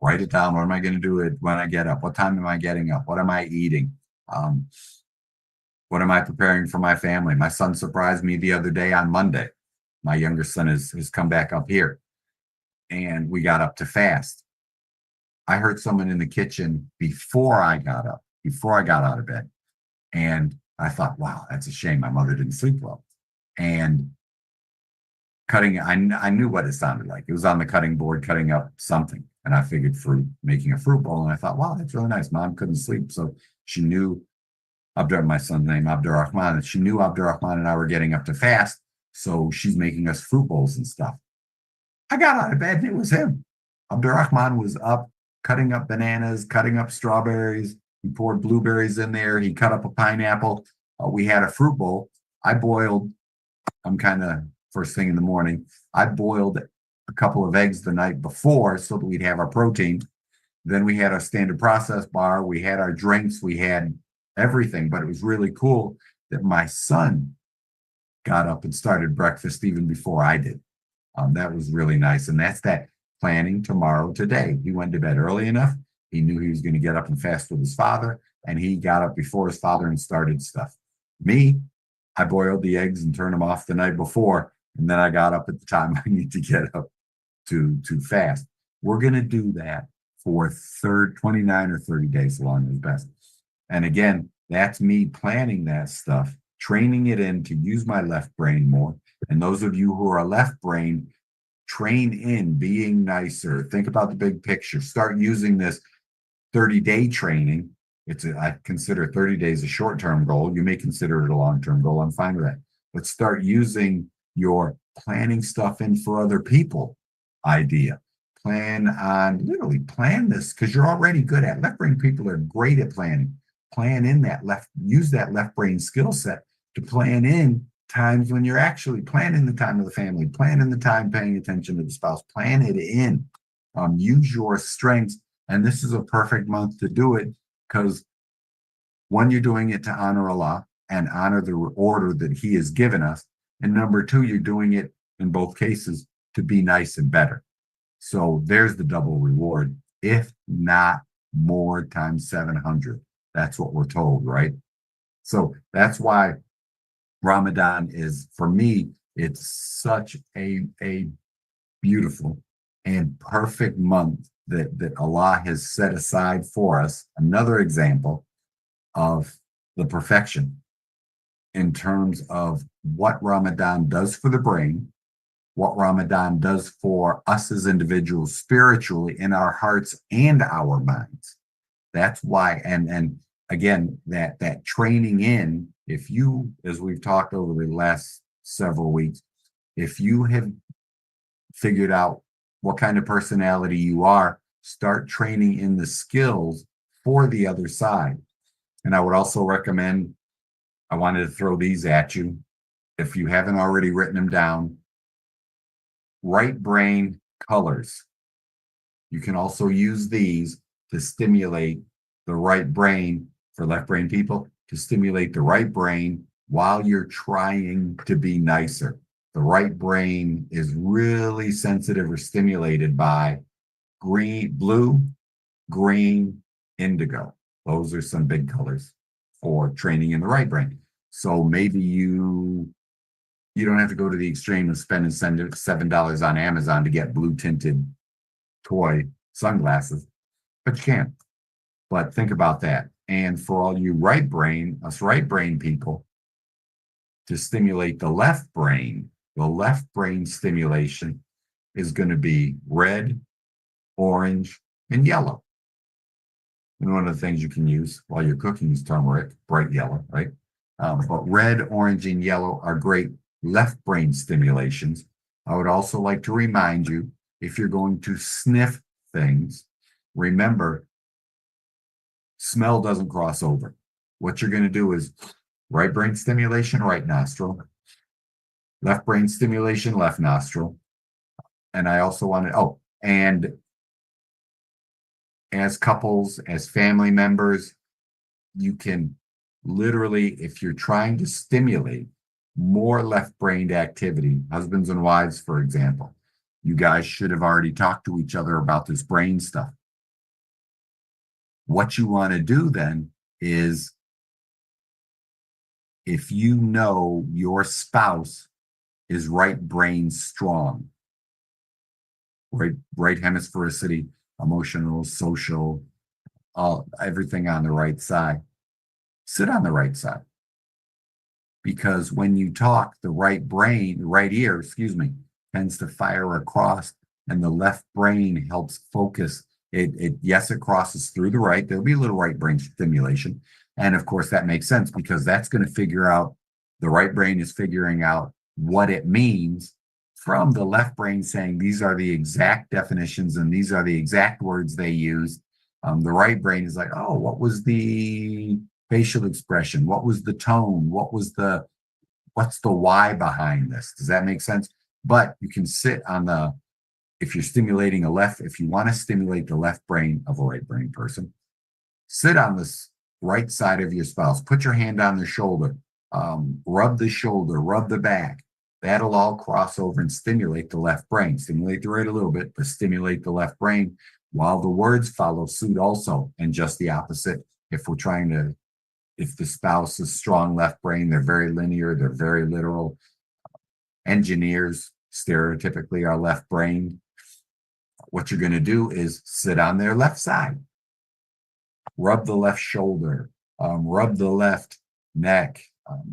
write it down. What am I going to do it when I get up? What time am I getting up? What am I eating? What am I preparing for my family? My son surprised me the other day on Monday. My younger son has come back up here, and we got up to fast. I heard someone in the kitchen before I got out of bed. And I thought, wow, that's a shame. My mother didn't sleep well. And I knew what it sounded like. It was on the cutting board, cutting up something. And I figured fruit, making a fruit bowl. And I thought, wow, that's really nice. Mom couldn't sleep. So she knew my son's name, Abdurrahman, and she knew Abdurrahman and I were getting up to fast. So she's making us fruit bowls and stuff. I got out of bed and it was him. Abdurrahman was up cutting up bananas, cutting up strawberries. He poured blueberries in there. He cut up a pineapple. We had a fruit bowl. I'm kind of first thing in the morning. I boiled a couple of eggs the night before so that we'd have our protein. Then we had our standard process bar. We had our drinks. We had everything. But it was really cool that my son got up and started breakfast even before I did. That was really nice. And that's that planning tomorrow today. He went to bed early enough. He knew he was going to get up and fast with his father. And he got up before his father and started stuff. Me, I boiled the eggs and turned them off the night before. And then I got up at the time I need to get up to fast. We're going to do that for 29 or 30 days, so long as best. And again, that's me planning that stuff, training it in to use my left brain more. And those of you who are left brain, train in being nicer. Think about the big picture. Start using this 30-day training. I consider 30 days a short-term goal. You may consider it a long-term goal. I'm fine with that. But start using your planning stuff in for other people idea. Literally plan this because you're already good at it. Left brain people are great at planning. Use that left brain skill set to plan in times when you're actually planning the time of the family, planning the time paying attention to the spouse, plan it in. Use your strengths. And this is a perfect month to do it because one, you're doing it to honor Allah and honor the order that He has given us. And number two, you're doing it in both cases to be nice and better. So there's the double reward, if not more times 700. That's what we're told, right? So that's why Ramadan is, for me, it's such a beautiful and perfect month that Allah has set aside for us. Another example of the perfection in terms of what Ramadan does for the brain, what Ramadan does for us as individuals spiritually in our hearts and our minds. That's why, and again, that training in, if you, as we've talked over the last several weeks, if you have figured out what kind of personality you are, start training in the skills for the other side. And I would also recommend, I wanted to throw these at you. If you haven't already written them down, right brain colors. You can also use these to stimulate the right brain for left brain people, to stimulate the right brain while you're trying to be nicer. The right brain is really sensitive or stimulated by green, blue, green, indigo. Those are some big colors for training in the right brain. So maybe you don't have to go to the extreme of spending $7 on Amazon to get blue tinted toy sunglasses, but you can. But think about that. And for all you us right brain people, to stimulate the left brain stimulation is going to be red, orange, and yellow. And one of the things you can use while you're cooking is turmeric, bright yellow, right? But red, orange, and yellow are great left brain stimulations. I would also like to remind you, if you're going to sniff things, remember, smell doesn't cross over. What you're going to do is right brain stimulation, right nostril, left brain stimulation, left nostril. And I also wanted, and as couples, as family members, you can literally, if you're trying to stimulate more left-brained activity, husbands and wives, for example, you guys should have already talked to each other about this brain stuff. What you want to do then is, if you know your spouse is right brain strong, right hemisphericity, emotional, social, everything on the right side, sit on the right side. Because when you talk, the right ear, tends to fire across, and the left brain helps focus. Yes, it crosses through the right. There'll be a little right brain stimulation. And of course, that makes sense because that's going to figure out, the right brain is figuring out what it means from the left brain saying, these are the exact definitions and these are the exact words they use. The right brain is like, oh, what was the facial expression? What was the tone? What's the why behind this? Does that make sense? But you can sit on if you're stimulating if you want to stimulate the left brain of a right brain person, sit on this right side of your spouse, put your hand on their shoulder, rub the shoulder, rub the back. That'll all cross over and stimulate the left brain. Stimulate the right a little bit, but stimulate the left brain while the words follow suit also, and just the opposite. If the spouse is strong left brain, they're very linear, they're very literal. Engineers stereotypically are left brain. What you're going to do is sit on their left side, rub the left shoulder, rub the left neck,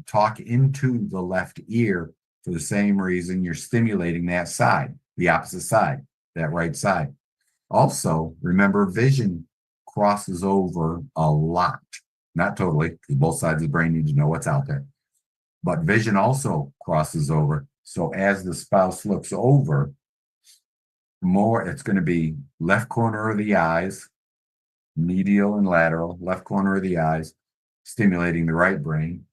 talk into the left ear for the same reason you're stimulating that side, the opposite side, that right side. Also, remember, vision crosses over a lot. Not totally, because both sides of the brain need to know what's out there. But vision also crosses over. So as the spouse looks over, it's going to be left corner of the eyes, medial and lateral, left corner of the eyes, stimulating the right brain.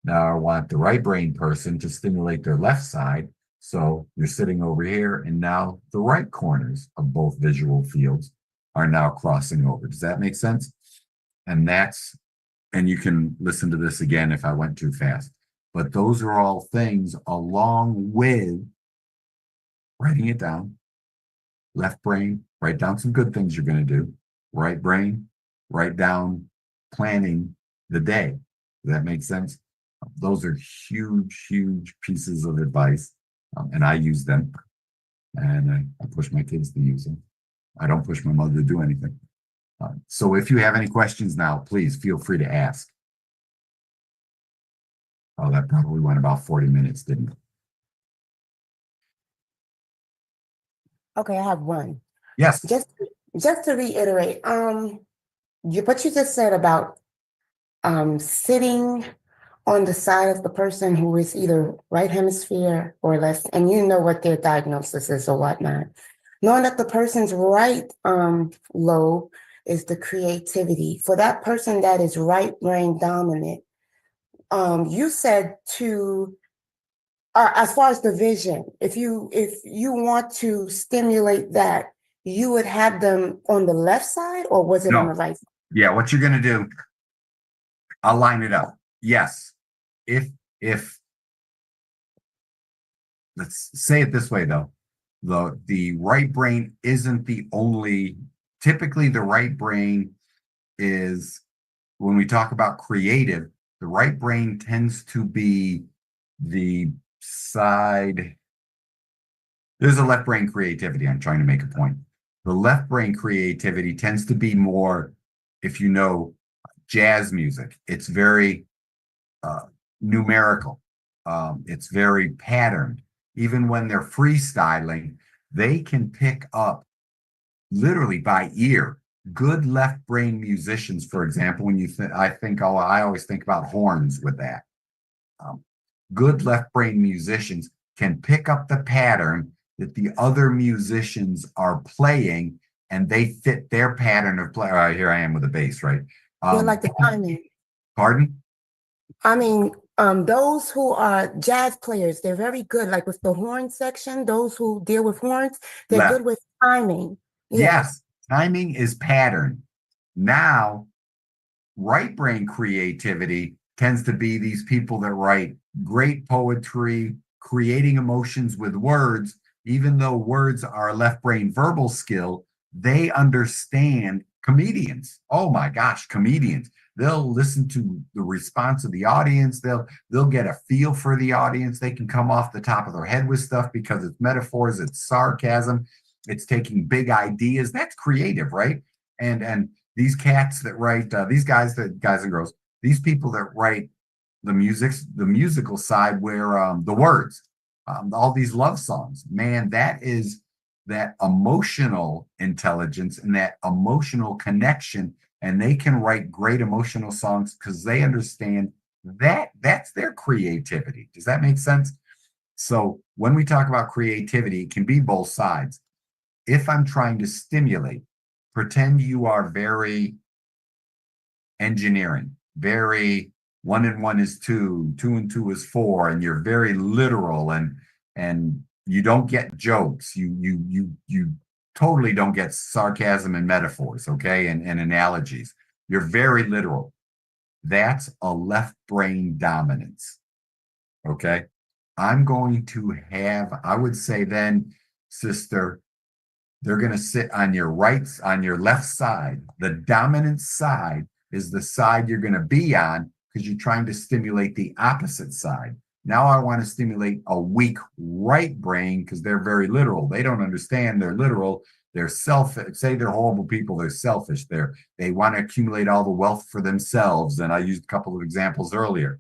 Now I want the right brain person to stimulate their left side. So you're sitting over here, and now the right corners of both visual fields are now crossing over. Does that make sense? And you can listen to this again if I went too fast. But those are all things, along with writing it down. Left brain, write down some good things you're going to do. Right brain, write down planning the day. Does that make sense? Those are huge, huge pieces of advice. And I use them. And I push my kids to use them. I don't push my mother to do anything. So if you have any questions now, please feel free to ask. Oh, that probably went about 40 minutes, didn't it? Okay, I have one. Yes. Just to reiterate, what you just said about sitting on the side of the person who is either right hemisphere or left, and you know what their diagnosis is or whatnot. Knowing that the person's right lobe is the creativity. For that person that is right brain dominant, you said to as far as the vision, if you want to stimulate that, you would have them on the left side, or was it on No. the right? Yeah, what you're going to do, I'll line it up. Yes. If let's say it this way though, the right brain isn't the only, typically the right brain is, when we talk about creative, the right brain tends to be the side. There's a left brain creativity. I'm trying to make a point. The left brain creativity tends to be more, if you know jazz music, it's very numerical. It's very patterned. Even when they're freestyling, they can pick up literally by ear. Good left brain musicians, for example, when you I always think about horns with that. Good left brain musicians can pick up the pattern that the other musicians are playing, and they fit their pattern of play. All right, here I am with a bass, right? They're like the timing. Pardon? I mean, those who are jazz players, they're very good. Like with the horn section, those who deal with horns, they're Left. good with timing. Yes, timing is pattern. Now, right brain creativity tends to be these people that write great poetry, creating emotions with words. Even though words are a left brain verbal skill, they understand comedians. Oh my gosh, comedians. They'll listen to the response of the audience. They'll get a feel for the audience. They can come off the top of their head with stuff because it's metaphors, it's sarcasm, it's taking big ideas. That's creative, right? And these cats that write, these guys and girls, these people that write the musical side, where the words, all these love songs, man, that is that emotional intelligence and that emotional connection. And they can write great emotional songs because they understand that that's their creativity. Does that make sense? So when we talk about creativity, it can be both sides. If I'm trying to stimulate, pretend you are very engineering, very 1 and 1 is 2, 2 and 2 is 4, and you're very literal, and you don't get jokes. You totally don't get sarcasm and metaphors, okay, and analogies. You're very literal. That's a left brain dominance. Okay. I'm going to have, I would say then, sister, they're going to sit on your left side. The dominant side is the side you're going to be on because you're trying to stimulate the opposite side. Now I want to stimulate a weak right brain because they're very literal. They don't understand. They're literal. They're selfish. Say they're horrible people. They're selfish. They want to accumulate all the wealth for themselves. And I used a couple of examples earlier.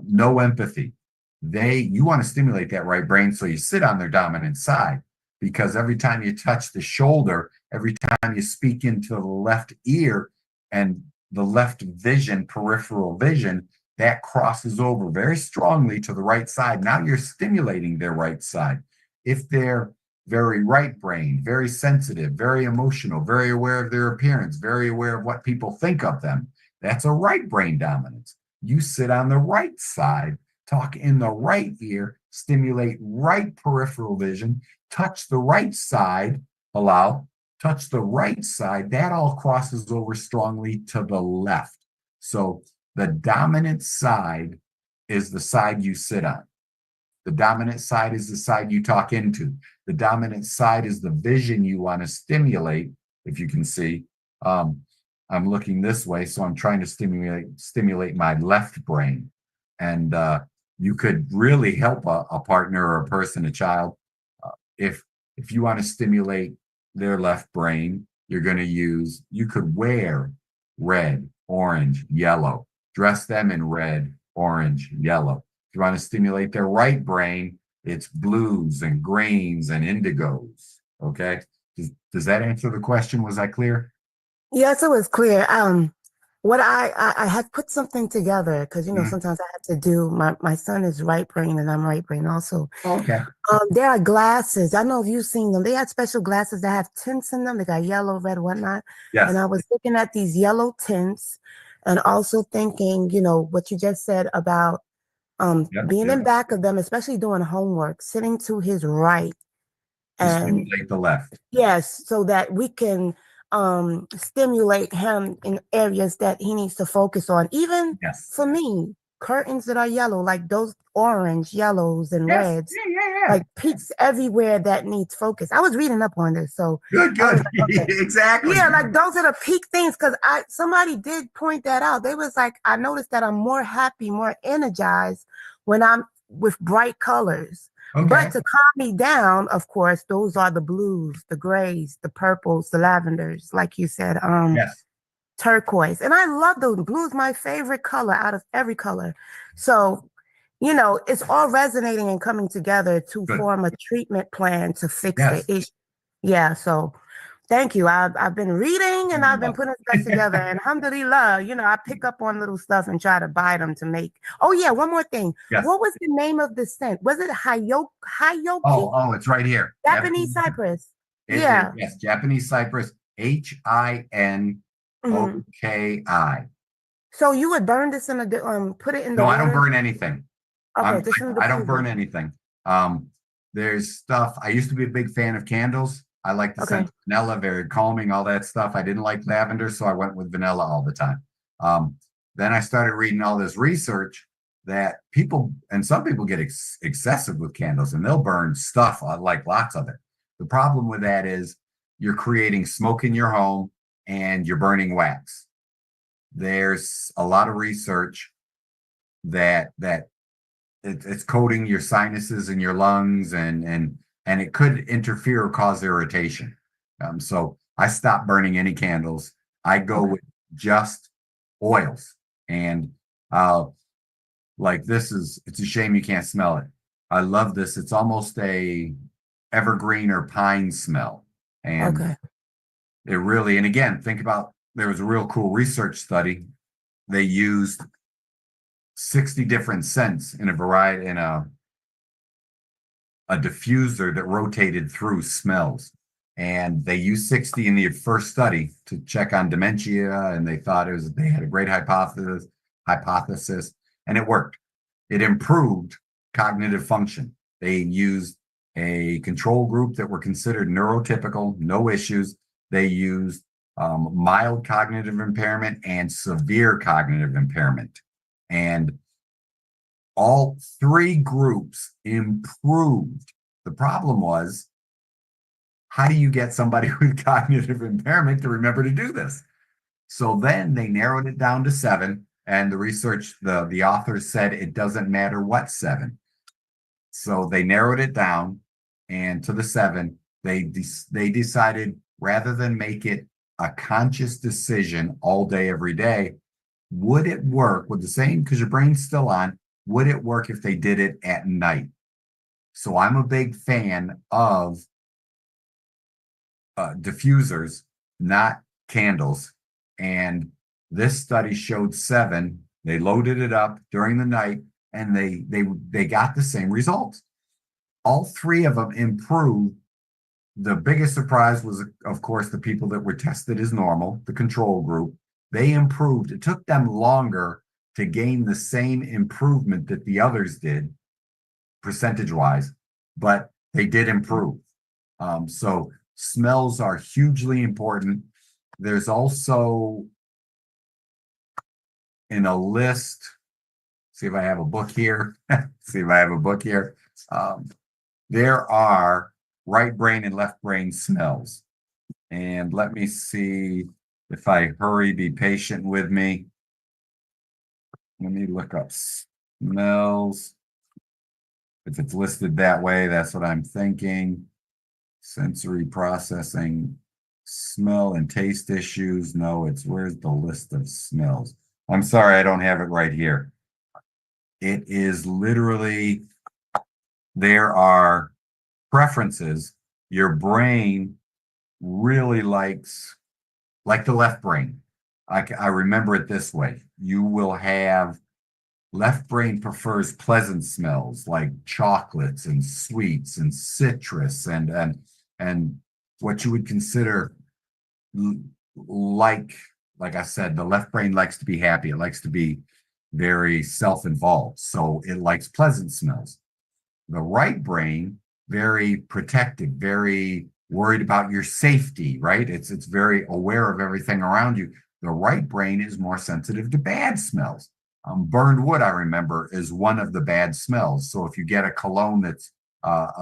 No empathy. You want to stimulate that right brain, so you sit on their dominant side, because every time you touch the shoulder, every time you speak into the left ear and the left vision, peripheral vision, that crosses over very strongly to the right side. Now you're stimulating their right side. If they're very right brain, very sensitive, very emotional, very aware of their appearance, very aware of what people think of them, that's a right brain dominance. You sit on the right side, talk in the right ear, stimulate right peripheral vision, touch the right side, touch the right side. That all crosses over strongly to the left. So the dominant side is the side you sit on. The dominant side is the side you talk into. The dominant side is the vision you want to stimulate, if you can see. I'm looking this way, so I'm trying to stimulate my left brain. And you could really help a partner or a person, a child, if you want to stimulate their left brain. You could wear red, orange, yellow, dress them in red, orange, yellow. If you want to stimulate their right brain, it's blues and greens and indigos. Okay. Does that answer the question? Was I clear? Yes, it was clear. what I had put something together because Mhm. sometimes I have to do my son is right brain and I'm right brain also. Okay. There are glasses. I know if you've seen them. They had special glasses that have tints in them. They got yellow, red, whatnot. And Yes. I was looking at these yellow tints and also thinking, what you just said about Yep. being Yep. in back of them, especially doing homework, sitting to his right To and stimulate the left. yes, so that we can stimulate him in areas that he needs to focus on. Even Yes. for me, curtains that are yellow, like those orange, yellows, and Yes. reds, Yeah. like peaks everywhere that needs focus. I was reading up on this, so Good. I was Good. like, okay. Exactly. Yeah, like those are the peak things because somebody did point that out. They was like, I noticed that I'm more happy, more energized when I'm with bright colors. Okay. But to calm me down, of course, those are the blues, the grays, the purples, the lavenders, like you said, Yes. turquoise. And I love those. Blue is my favorite color out of every color. So, it's all resonating and coming together to Good. form a treatment plan to fix the Yes. issue. Yeah, so thank you. I've been reading and I've been putting stuff together. And alhamdulillah, I pick up on little stuff and try to buy them to make. Oh yeah, one more thing. Yes. What was the name of the scent? Was it Hayoki? Oh, it's right here. Japanese cypress. It, Yeah. yes, Japanese cypress, Hinoki. Mhm. So you would burn this put it in the No, I don't water. burn anything. Okay, just in the I don't burn diffuser. anything. Um, there's stuff. I used to be a big fan of candles. I like the Okay. scent of vanilla, very calming, all that stuff. I didn't like lavender, so I went with vanilla all the time. Um, then I started reading all this research that people and some people get excessive with candles and they'll burn stuff like lots of it. The problem with that is you're creating smoke in your home and you're burning wax. There's a lot of research that it's coating your sinuses and your lungs and it could interfere or cause irritation. So I stopped burning any candles. I go Okay. with just oils and uh like it's a shame you can't smell it. I love this. It's almost a evergreen or pine smell. And Okay. it really, and again, think about there was a real cool research study. They used 60 different scents in a variety in a diffuser that rotated through smells. And they used 60 in the first study to check on dementia, and they thought they had a great hypothesis, and it worked. It improved cognitive function. They used a control group that were considered neurotypical, no issues. They used mild cognitive impairment and severe cognitive impairment. And all three groups improved. The problem was, how do you get somebody with cognitive impairment to remember to do this? So then they narrowed it down to 7, and the authors said it doesn't matter what 7. So they narrowed it down, and to the 7, they decided rather than make it a conscious decision all day every day, would it work with the same, because your brain's still on, would it work if they did it at night? So I'm a big fan of diffusers, not candles. And this study showed 7. They loaded it up during the night, and they got the same results. All 3 of them improved. The biggest surprise was, of course, the people that were tested as normal, the control group. They improved. It took them longer to gain the same improvement that the others did, percentage wise, but they did improve. So smells are hugely important. There's also in a list, see if I have a book here. See if I have a book here. There are right brain and left brain smells. And let me see if I hurry, be patient with me. Let me look up smells. If it's listed that way, that's what I'm thinking. Sensory processing, smell and taste issues. No, where's the list of smells? I'm sorry, I don't have it right here. It is literally, there are preferences. Your brain really likes, like the left brain. I remember it this way. You will have left brain prefers pleasant smells like chocolates and sweets and citrus and what you would consider like like I said, the left brain likes to be happy. It likes to be very self-involved. So it likes pleasant smells. The right brain, very protective, very worried about your safety, right? It's very aware of everything around you. The right brain is more sensitive to bad smells. Burned wood, I remember, is one of the bad smells. So if you get a cologne that's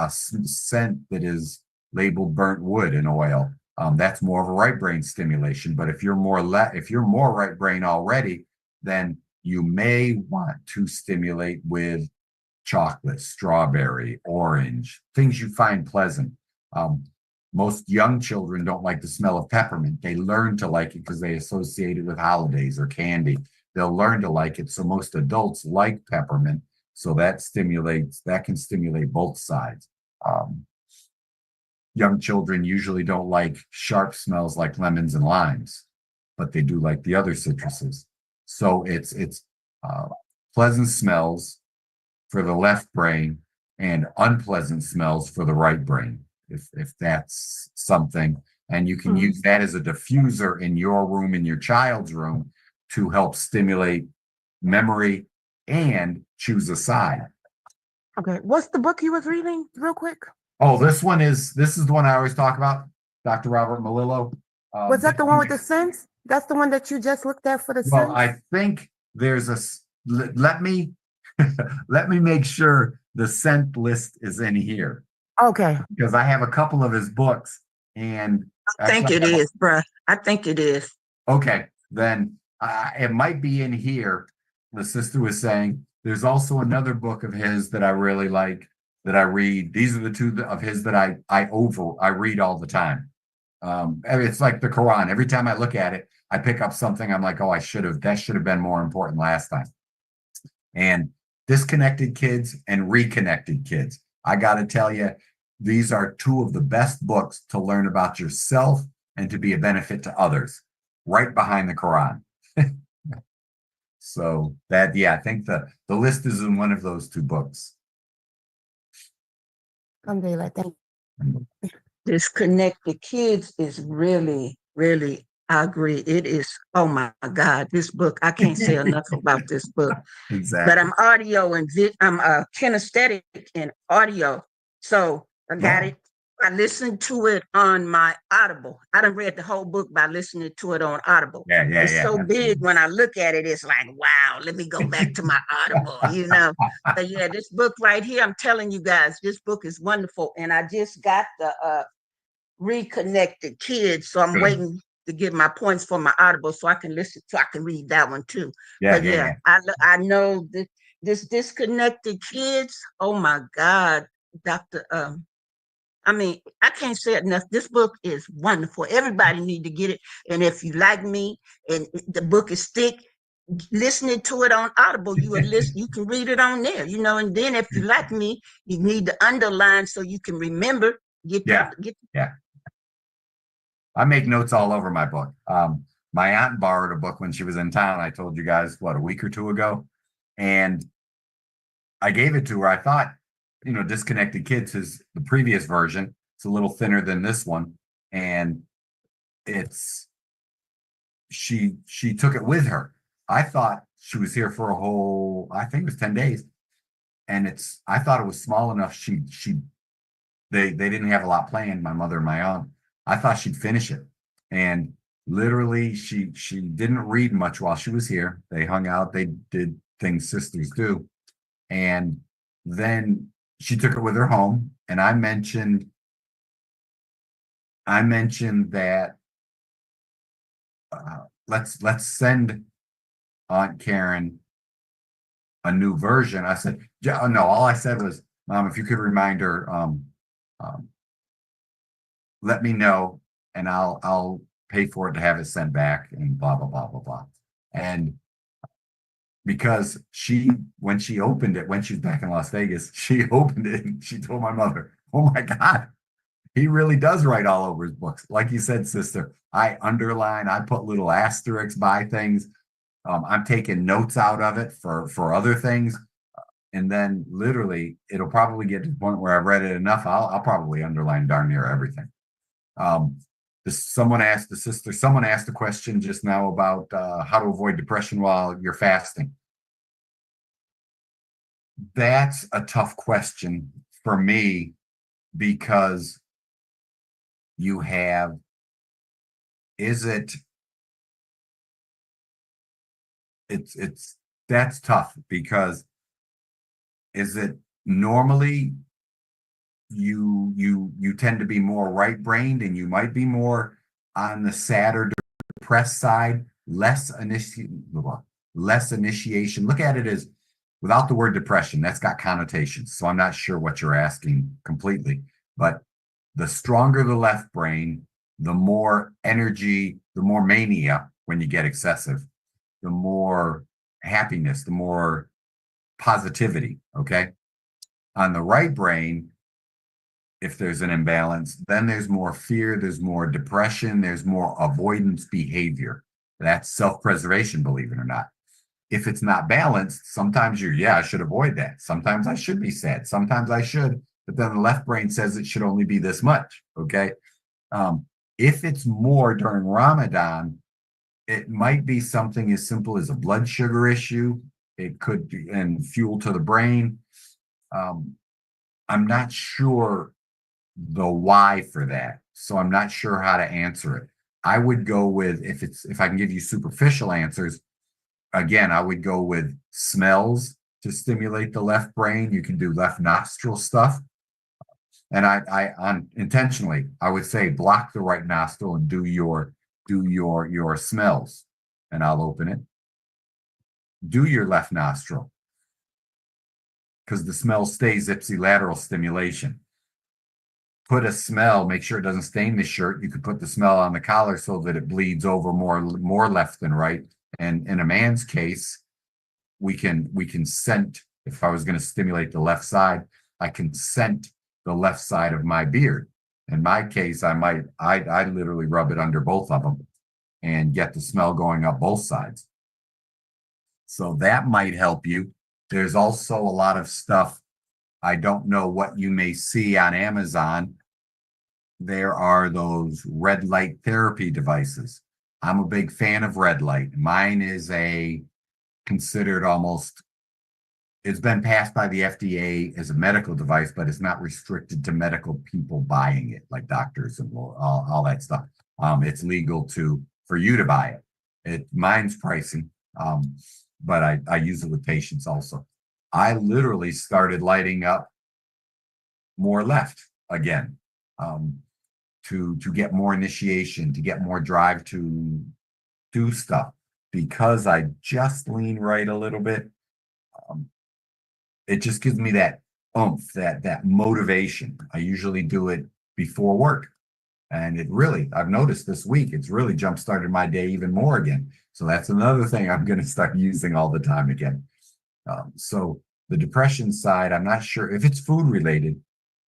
scent that is labeled burnt wood and oil, that's more of a right brain stimulation. But if you're more right brain already, then you may want to stimulate with chocolate, strawberry, orange, things you find pleasant. Most young children don't like the smell of peppermint. They learn to like it because they associate it with holidays or candy. They'll learn to like it. So most adults like peppermint. So that can stimulate both sides. Young children usually don't like sharp smells like lemons and limes, but they do like the other citruses. So it's pleasant smells for the left brain and unpleasant smells for the right brain, if that's something. And you can use that as a diffuser in your room, in your child's room, to help stimulate memory and choose a side. Okay. What's the book you was reading real quick? Oh, this is the one I always talk about, Dr. Robert Melillo. Was that the one with the scents? That's the one that you just looked at for the scents? Well, I think there's let me let me make sure the scent list is in here. Okay. Because I have a couple of his books and I think it is, bruh. I think it is. Okay, then it might be in here. The sister was saying there's also another book of his that I really like that I read. These are the two of his that I read all the time. It's like the Quran. Every time I look at it, I pick up something. I'm like, oh, that should have been more important last time. And Disconnected Kids and Reconnected Kids. I got to tell you, these are two of the best books to learn about yourself and to be a benefit to others, right behind the Quran. So that, yeah, I think the list is in one of those two books. Alhamdulillah, thank you. Disconnected Kids is really, really, I agree. It is, oh my God, this book, I can't say enough about this book. Exactly. But I'm audio and I'm kinesthetic in audio. So I got it. I listened to it on my Audible. I done read the whole book by listening to it on Audible. It's so big when I look at it, it's like, wow, let me go back to my Audible, But yeah, this book right here, I'm telling you guys, this book is wonderful. And I just got the Reconnected Kids. So I'm waiting to get my points for my Audible so I can read that one too. I know this Disconnected Kids. Oh my God, Dr. I can't say it enough. This book is wonderful. Everybody need to get it. And if you like me and the book is thick, listening to it on Audible, you can read it on there, and then if you like me, you need to underline so you can remember. I make notes all over my book. My aunt borrowed a book when she was in town. I told you guys, a week or two ago. And I gave it to her. I thought, Disconnected Kids is the previous version. It's a little thinner than this one. And she took it with her. I thought she was here for I think it was 10 days. And I thought it was small enough. They didn't have a lot planned, my mother and my aunt. I thought she'd finish it. And literally she didn't read much while she was here. They hung out, they did things sisters do. And then she took it with her home. And I mentioned that let's send Aunt Karen a new version. I said, no, all I said was, Mom, if you could remind her, let me know and I'll pay for it to have it sent back and blah, blah, blah, blah, blah. And because when she opened it, when she was back in Las Vegas, she opened it and she told my mother, oh my God, He really does write all over his books. Like you said, sister, I underline, I put little asterisks by things. I'm taking notes out of it for other things. And then literally it'll probably get to the point where I've read it enough. I'll probably underline darn near everything. Someone asked a question just now about how to avoid depression while you're fasting. That's a tough question for me because you have, that's tough because is it normally you tend to be more right-brained and you might be more on the sad or depressed side, less initiation. Look at it as without the word depression, that's got connotations. So I'm not sure what you're asking completely, but the stronger the left brain, the more energy, the more mania when you get excessive, the more happiness, the more positivity. Okay. On the right brain, if there's an imbalance, then there's more fear, there's more depression, there's more avoidance behavior. That's self-preservation, believe it or not. If it's not balanced, sometimes I should avoid that. Sometimes I should be sad. Sometimes I should, but then the left brain says it should only be this much. Okay. If it's more during Ramadan, it might be something as simple as a blood sugar issue. It could be, and fuel to the brain. I'm not sure the why for that. So I'm not sure how to answer it. I would go with, if I can give you superficial answers, again, I would go with smells to stimulate the left brain. You can do left nostril stuff. And I intentionally, I would say block the right nostril and do your smells. And I'll open it. Do your left nostril. Because the smell stays ipsilateral stimulation. Put a smell, make sure it doesn't stain the shirt. You could put the smell on the collar so that it bleeds over more left than right. And in a man's case, we can scent. If I was going to stimulate the left side, I can scent the left side of my beard. In my case, I literally rub it under both of them and get the smell going up both sides. So that might help you. There's also a lot of stuff. I don't know what you may see on Amazon. There are those red light therapy devices. I'm a big fan of red light. Mine is considered almost, it's been passed by the FDA as a medical device, but it's not restricted to medical people buying it, like doctors and all that stuff. It's legal for you to buy it. Mine's pricing, but I use it with patients also. I literally started lighting up more left again, to get more initiation, to get more drive to do stuff, because I just lean right a little bit. It just gives me that oomph, that motivation. I usually do it before work. And I've noticed this week, it's really jump-started my day even more again. So that's another thing I'm going to start using all the time again. So the depression side, I'm not sure if it's food related.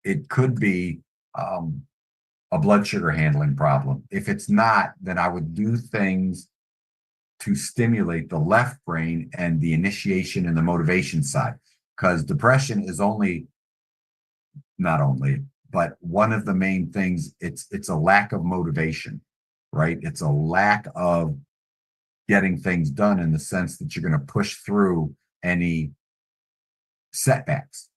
It could be a blood sugar handling problem. If it's not, then I would do things to stimulate the left brain and the initiation and the motivation side. Because depression is not only, but one of the main things, it's a lack of motivation, right? It's a lack of getting things done in the sense that you're going to push through any setbacks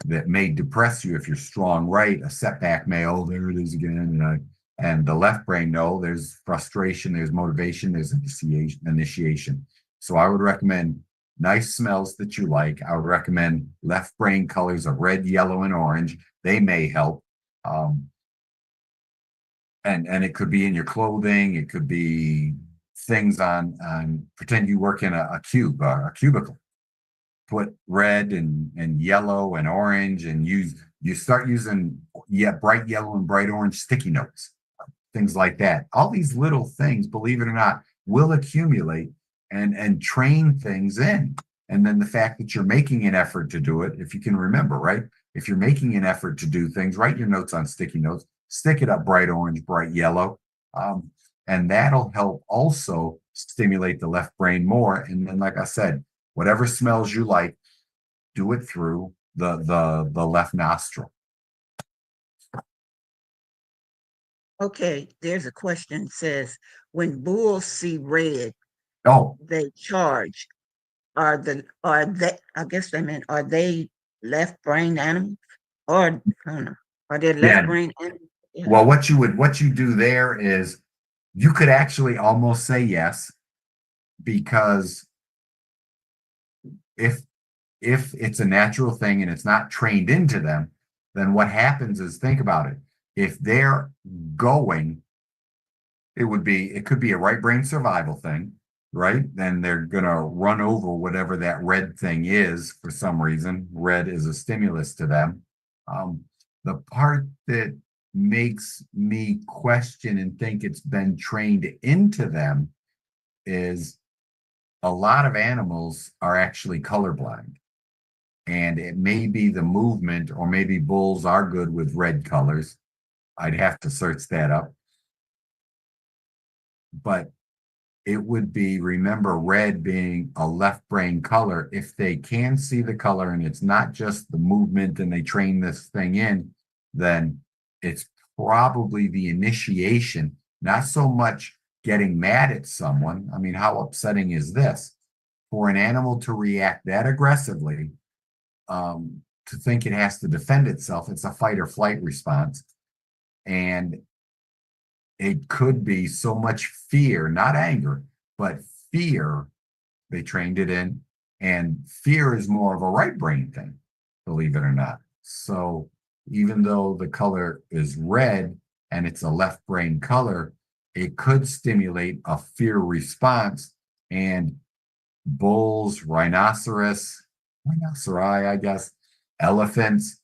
that may depress you. If you're strong right, a setback may, there it is again. And the left brain, no, there's frustration, there's motivation, there's initiation. So I would recommend nice smells that you like. I would recommend left brain colors of red, yellow, and orange. They may help. And it could be in your clothing. It could be things on pretend you work in a cubicle. Put red and yellow and orange, and you start using bright yellow and bright orange sticky notes, things like that. All these little things, believe it or not, will accumulate and train things in. And then the fact that you're making an effort to do it, if you can remember, right? If you're making an effort to do things, write your notes on sticky notes. stick it up bright orange, bright yellow. And that'll help also stimulate the left brain more. And then, like I said, whatever smells you like, do it through the left nostril. Okay, there's a question that says, when bulls see red, Oh, they charge. Are they, I guess they meant, are they left brain animals? Or, I don't know, are they left yeah. brain animals? Yeah. Well, what you do there is you could actually almost say yes, because if it's a natural thing and it's not trained into them, then what happens is, think about it. If they're going, it could be a right brain survival thing, right? Then they're gonna run over whatever that red thing is for some reason. Red is a stimulus to them. The part that makes me question and think it's been trained into them is a lot of animals are actually colorblind. And it may be the movement, or maybe bulls are good with red colors. I'd have to search that up. But it would be, remember, red being a left brain color. If they can see the color and it's not just the movement and they train this thing in, then it's probably the initiation, not so much getting mad at someone. I mean, how upsetting is this? For an animal to react that aggressively, to think it has to defend itself, it's a fight or flight response. And it could be so much fear, not anger, but fear they trained it in. And fear is more of a right brain thing, believe it or not. So even though the color is red and it's a left brain color, it could stimulate a fear response. And bulls, rhinoceri, I guess, elephants,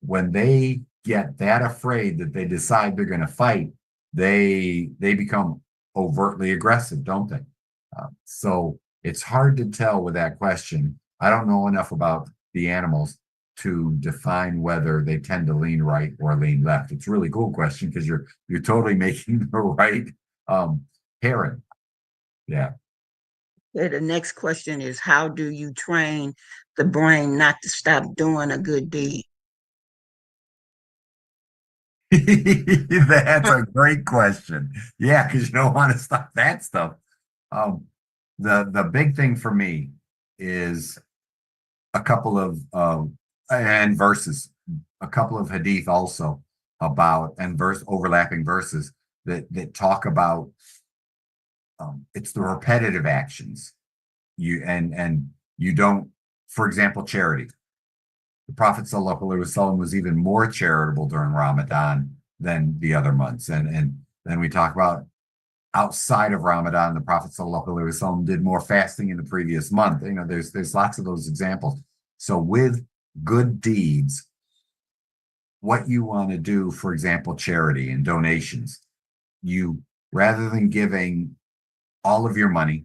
when they get that afraid that they decide they're going to fight, they become overtly aggressive, don't they? So it's hard to tell with that question. I don't know enough about the animals to define whether they tend to lean right or lean left. It's a really cool question, because you're totally making the right pairing. Yeah. Okay, the next question is, how do you train the brain not to stop doing a good deed? That's a great question. Yeah, because you don't want to stop that stuff. The big thing for me is a couple of and verses, a couple of hadith also about, and overlapping verses that talk about, it's the repetitive actions. You don't, for example, charity. The Prophet Sallallahu Alaihi Wasallam was even more charitable during Ramadan than the other months. And then we talk about, outside of Ramadan, the Prophet Sallallahu Alaihi Wasallam did more fasting in the previous month. You know, there's lots of those examples. So with good deeds, what you want to do, for example, charity and donations, you, rather than giving all of your money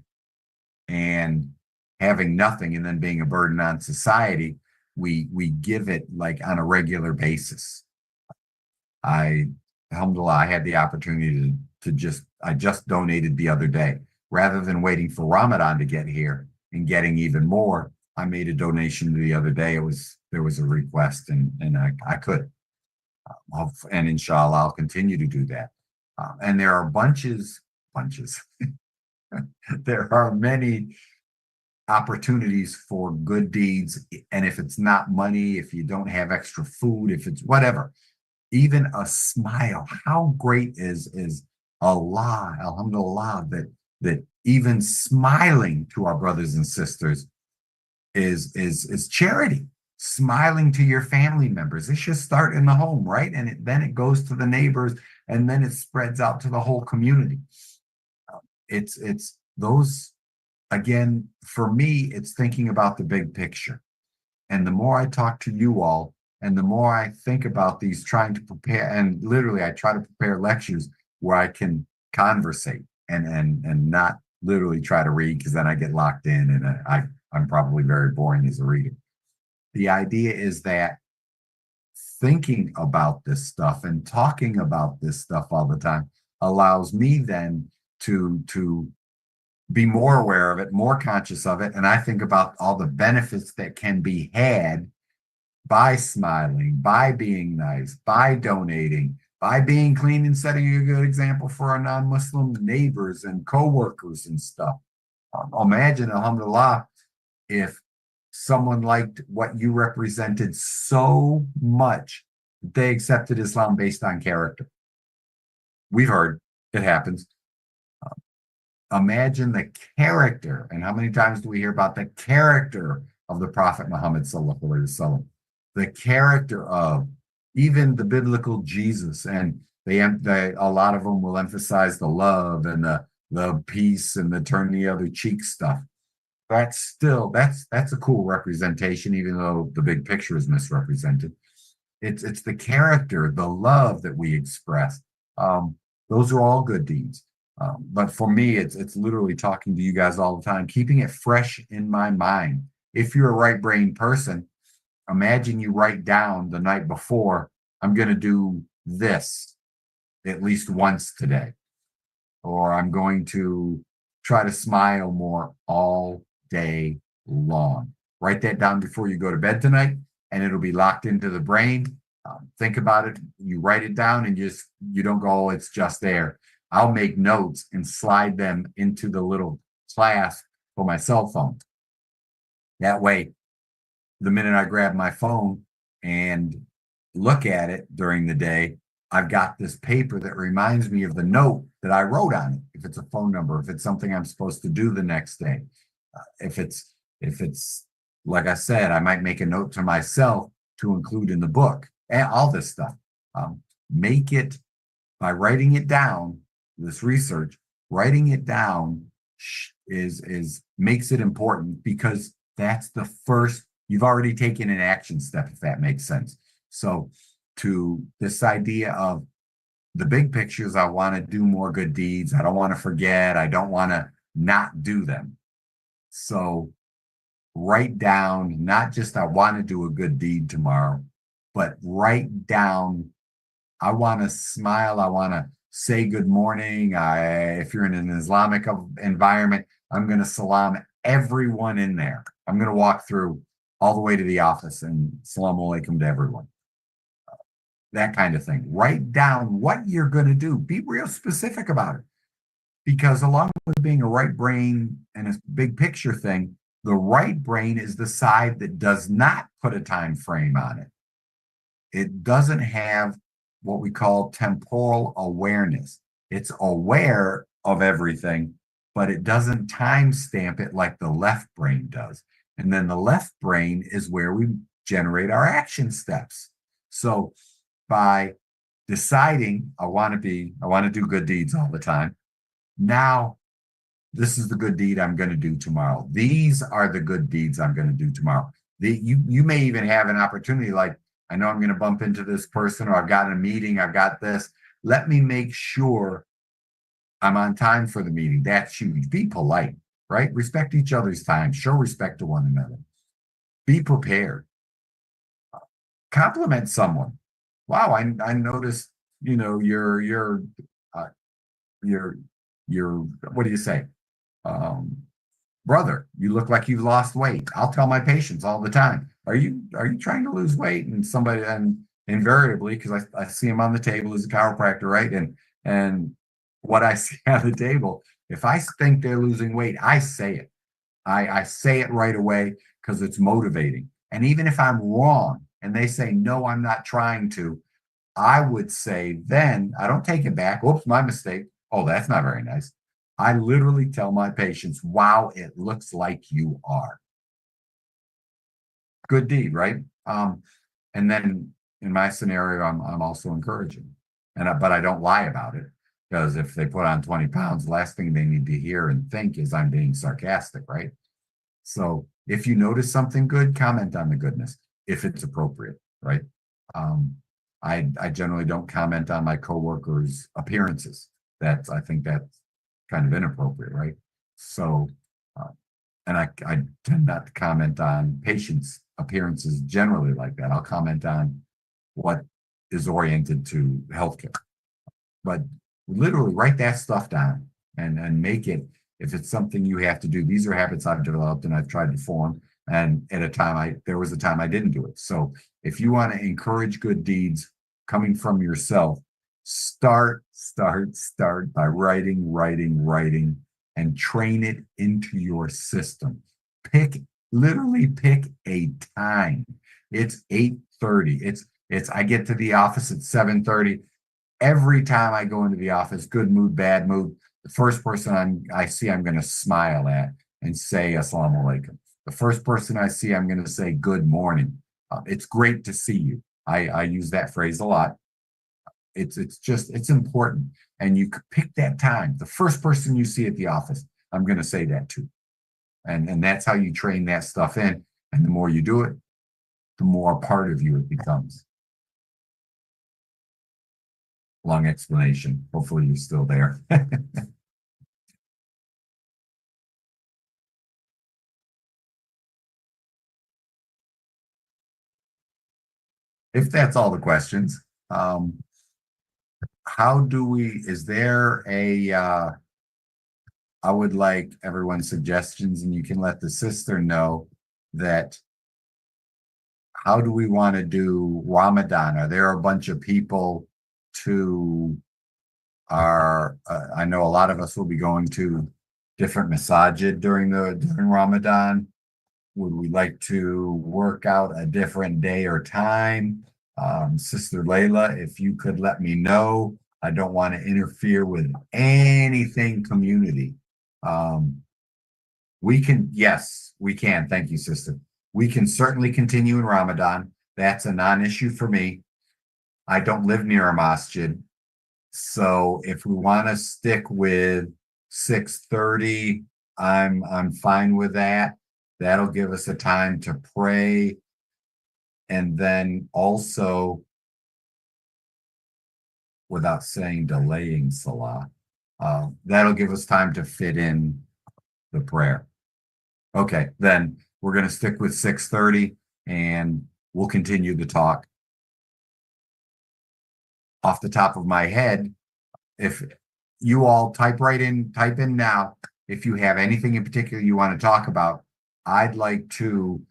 and having nothing and then being a burden on society, we give it like on a regular basis. Alhamdulillah, I had the opportunity I just donated the other day. Rather than waiting for Ramadan to get here and getting even more, I made a donation the other day. There was a request, and I could. And inshallah, I'll continue to do that. And there are bunches. There are many opportunities for good deeds. And if it's not money, if you don't have extra food, if it's whatever, even a smile, how great is Allah, alhamdulillah, that even smiling to our brothers and sisters is charity. Smiling to your family members. It should start in the home, right? And then it goes to the neighbors, and then it spreads out to the whole community. It's those, again, for me, it's thinking about the big picture. And the more I talk to you all, and the more I think about these, trying to prepare, and literally I try to prepare lectures where I can conversate and not literally try to read, because then I get locked in, and I'm probably very boring as a reader. The idea is that thinking about this stuff and talking about this stuff all the time allows me then to be more aware of it, more conscious of it. And I think about all the benefits that can be had by smiling, by being nice, by donating, by being clean and setting a good example for our non-Muslim neighbors and co-workers and stuff. Imagine, alhamdulillah, if someone liked what you represented so much that they accepted Islam based on character. We've heard it happens. Imagine the character, and how many times do we hear about the character of the Prophet Muhammad sallallahu alaihi wasallam? The character of even the biblical Jesus, and a lot of them will emphasize the love and the peace and the turn the other cheek stuff. That's a cool representation, even though the big picture is misrepresented. It's the character, the love that we express. Those are all good deeds. But for me, it's literally talking to you guys all the time, keeping it fresh in my mind. If you're a right brain person, imagine you write down the night before, I'm going to do this at least once today, or I'm going to try to smile more all day long. Write that down before you go to bed tonight, and it'll be locked into the brain. Think about it. You write it down, and you don't go, oh, it's just there. I'll make notes and slide them into the little clasp for my cell phone. That way, the minute I grab my phone and look at it during the day, I've got this paper that reminds me of the note that I wrote on it. If it's a phone number, if it's something I'm supposed to do the next day, if it's like I said, I might make a note to myself to include in the book and all this stuff. Make it by writing it down. This research, writing it down is makes it important, because that's the first. You've already taken an action step, if that makes sense. So to this idea of the big pictures, I want to do more good deeds. I don't want to forget. I don't want to not do them. So write down, not just I want to do a good deed tomorrow, but write down, I want to smile. I want to say good morning. If you're in an Islamic environment, I'm going to salam everyone in there. I'm going to walk through all the way to the office and salaam alaikum to everyone. That kind of thing. Write down what you're going to do. Be real specific about it. Because along with being a right brain and a big picture thing, the right brain is the side that does not put a time frame on it. It doesn't have what we call temporal awareness. It's aware of everything, but it doesn't timestamp it like the left brain does. And then the left brain is where we generate our action steps. So by deciding I want to do good deeds all the time, now this is the good deed I'm going to do tomorrow. These are the good deeds I'm going to do tomorrow. You may even have an opportunity, like, I know I'm going to bump into this person, or I've got a meeting, I've got this. Let me make sure I'm on time for the meeting. That's huge. Be polite, right? Respect each other's time. Show respect to one another. Be prepared. Compliment someone. Wow, I noticed, your what do you say? Brother, you look like you've lost weight. I'll tell my patients all the time, are you trying to lose weight? And invariably, because I see him on the table as a chiropractor, right? And what I see on the table, if I think they're losing weight, I say it. I say it right away, because it's motivating. And even if I'm wrong and they say, no, I'm not trying to, I would say, then I don't take it back. Oops, my mistake. Oh, that's not very nice. I literally tell my patients, wow, it looks like you are. Good deed, right? And then in my scenario, I'm also encouraging, but I don't lie about it, because if they put on 20 pounds, the last thing they need to hear and think is I'm being sarcastic, right? So if you notice something good, comment on the goodness if it's appropriate, right? I generally don't comment on my coworkers' appearances. I think that's kind of inappropriate, right? So, and I tend not to comment on patients' appearances generally like that. I'll comment on what is oriented to healthcare. But literally write that stuff down and make it, if it's something you have to do. These are habits I've developed and I've tried to form. And at a time, there was a time I didn't do it. So if you want to encourage good deeds coming from yourself, start by writing, and train it into your system. Literally pick a time. It's 8:30. I get to the office at 7:30. Every time I go into the office, good mood, bad mood, the first person I see, I'm going to smile at and say Assalamu alaikum. The first person I see, I'm going to say good morning. It's great to see you. I use that phrase a lot. It's important. And you could pick that time. The first person you see at the office, I'm going to say that to. And that's how you train that stuff in. And the more you do it, the more part of you it becomes. Long explanation. Hopefully you're still there. If that's all the questions, is there a, I would like everyone's suggestions, and you can let the sister know that, how do we want to do Ramadan? Are there a bunch of people I know a lot of us will be going to different masajid during Ramadan. Would we like to work out a different day or time? Sister Layla, if you could let me know. I don't want to interfere with anything community. Yes, we can. Thank you, sister. We can certainly continue in Ramadan. That's a non-issue for me. I don't live near a masjid. So if we want to stick with 6:30, I'm fine with that. That'll give us a time to pray. And then also, without saying delaying Salah, that'll give us time to fit in the prayer. Okay, then we're going to stick with 6:30 and we'll continue the talk. Off the top of my head, if you all type in now, if you have anything in particular you want to talk about, I'd like to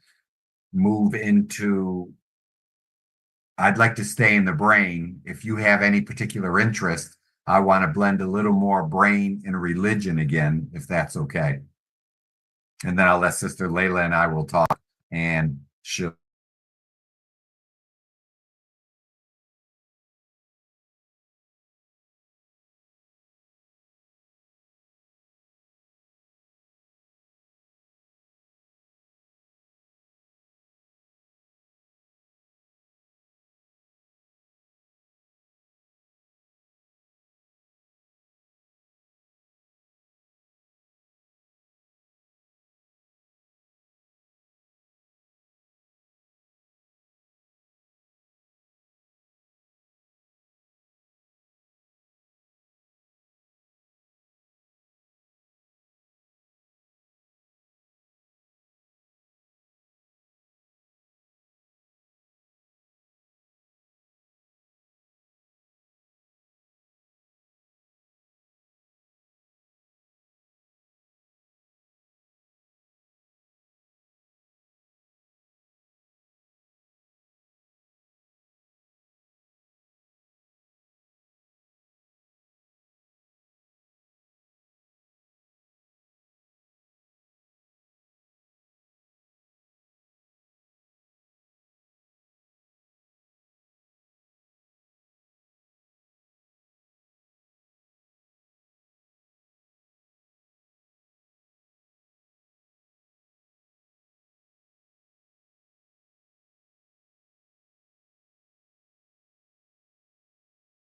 stay in the brain. If you have any particular interest, I want to blend a little more brain and religion again, if that's okay. And then I'll let Sister Layla and I will talk, and she'll.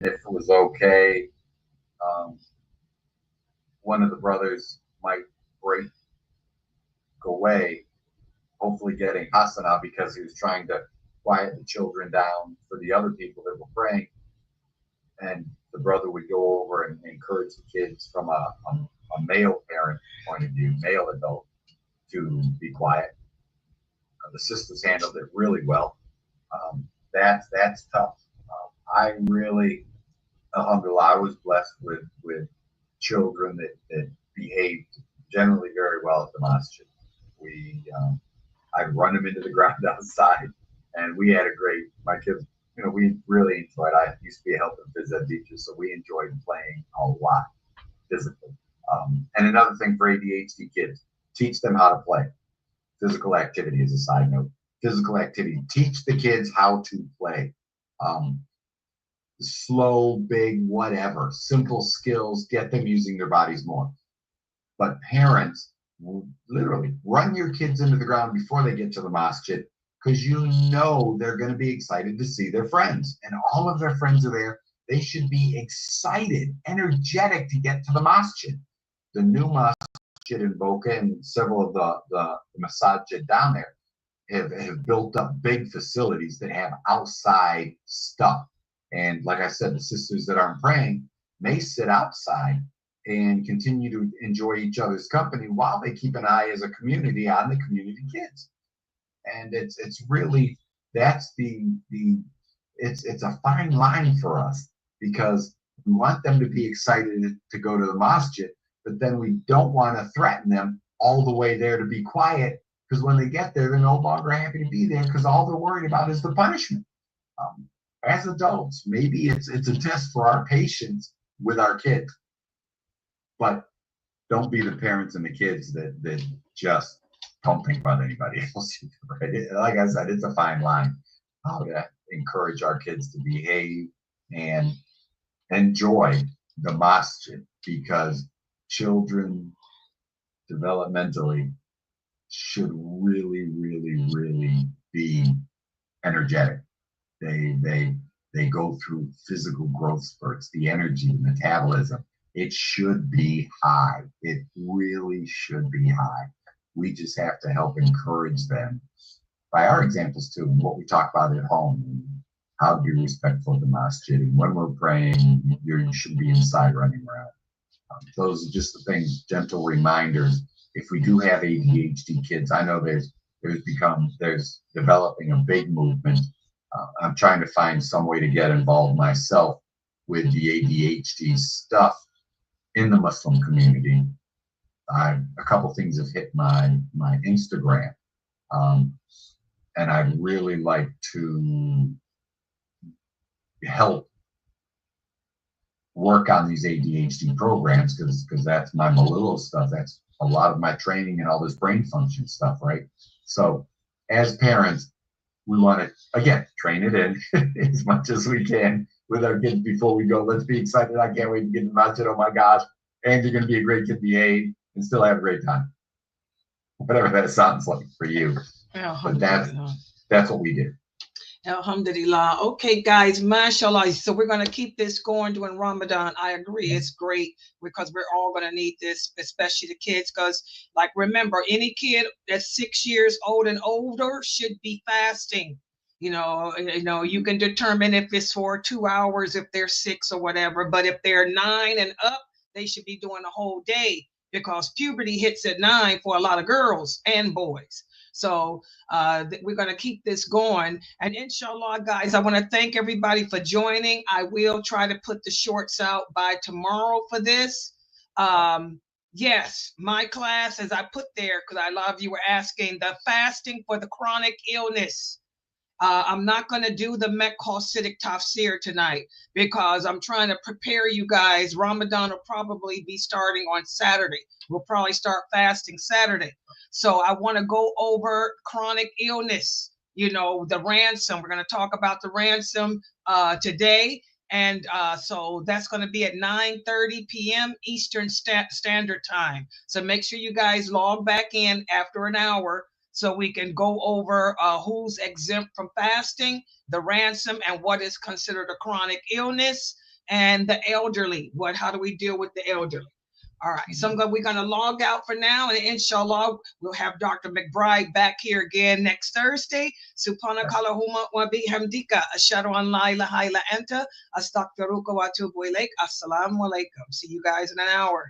If it was okay, one of the brothers might break away, hopefully getting Hasana, because he was trying to quiet the children down for the other people that were praying. And the brother would go over and encourage the kids from a male parent point of view, male adult, to be quiet. The sisters handled it really well. that's tough. I really, alhamdulillah, I was blessed with children that behaved generally very well at the masjid. We, I'd run them into the ground outside, and we had a great. My kids, we really enjoyed. I used to be a health and phys ed teacher, so we enjoyed playing a lot physically. And another thing for ADHD kids, teach them how to play. Physical activity is a side note. Physical activity. Teach the kids how to play. Slow, big, whatever. Simple skills. Get them using their bodies more. But parents, literally, run your kids into the ground before they get to the masjid, because they're going to be excited to see their friends. And all of their friends are there. They should be excited, energetic to get to the masjid. The new masjid in Boca and several of the masajid down there have built up big facilities that have outside stuff. And like I said, the sisters that aren't praying may sit outside and continue to enjoy each other's company while they keep an eye as a community on the community kids. And it's really, that's it's a fine line for us, because we want them to be excited to go to the masjid, but then we don't want to threaten them all the way there to be quiet, because when they get there, they're no longer happy to be there because all they're worried about is the punishment. As adults, maybe it's a test for our patience with our kids, but don't be the parents and the kids that just don't think about anybody else. Right? Like I said, it's a fine line how to encourage our kids to behave and enjoy the masjid, because children developmentally should really, really, really be energetic. They go through physical growth spurts, the energy, the metabolism. It should be high. It really should be high. We just have to help encourage them by our examples too, and what we talk about at home, and how to be respectful of the masjid. And when we're praying, you should be inside running around. Those are just the things, gentle reminders. If we do have ADHD kids, I know there's developing a big movement. I'm trying to find some way to get involved myself with the ADHD stuff in the Muslim community. A couple things have hit my Instagram, and I'd really like to help work on these ADHD programs, because that's my Malillo stuff. That's a lot of my training and all this brain function stuff, right? So as parents, we want to, again, train it in as much as we can with our kids before we go. Let's be excited. I can't wait to get to the masjid. Oh my gosh. And you're going to be a great kid, behave, and still have a great time. Whatever that sounds like for you. But that's what we do. Alhamdulillah. Okay, guys, mashallah. So we're going to keep this going during Ramadan. I agree. It's great, because we're all going to need this, especially the kids. Because, like, remember, any kid that's 6 years old and older should be fasting. You can determine if it's for 2 hours, if they're 6 or whatever. But if they're 9 and up, they should be doing a whole day, because puberty hits at 9 for a lot of girls and boys. So we're going to keep this going. And inshallah, guys, I want to thank everybody for joining. I will try to put the shorts out by tomorrow for this. Yes, my class, as I put there, because a lot of you were asking, the fasting for the chronic illness. I'm not going to do the Hasidic Tafsir tonight, because I'm trying to prepare you guys. Ramadan will probably be starting on Saturday. We'll probably start fasting Saturday. So I want to go over chronic illness, the ransom. We're going to talk about the ransom today. And so that's going to be at 9:30 p.m. Eastern Standard Time. So make sure you guys log back in after an hour, so we can go over who's exempt from fasting, the ransom, and what is considered a chronic illness, and the elderly. How do we deal with the elderly? All right, so we're going to log out for now, and inshallah, we'll have Dr. McBride back here again next Thursday. Subhanakallahumma wa bihamdika, ashhadu an la ilaha illa anta, astaghfiruka wa atubu ilaik. Assalamu alaikum. See you guys in an hour.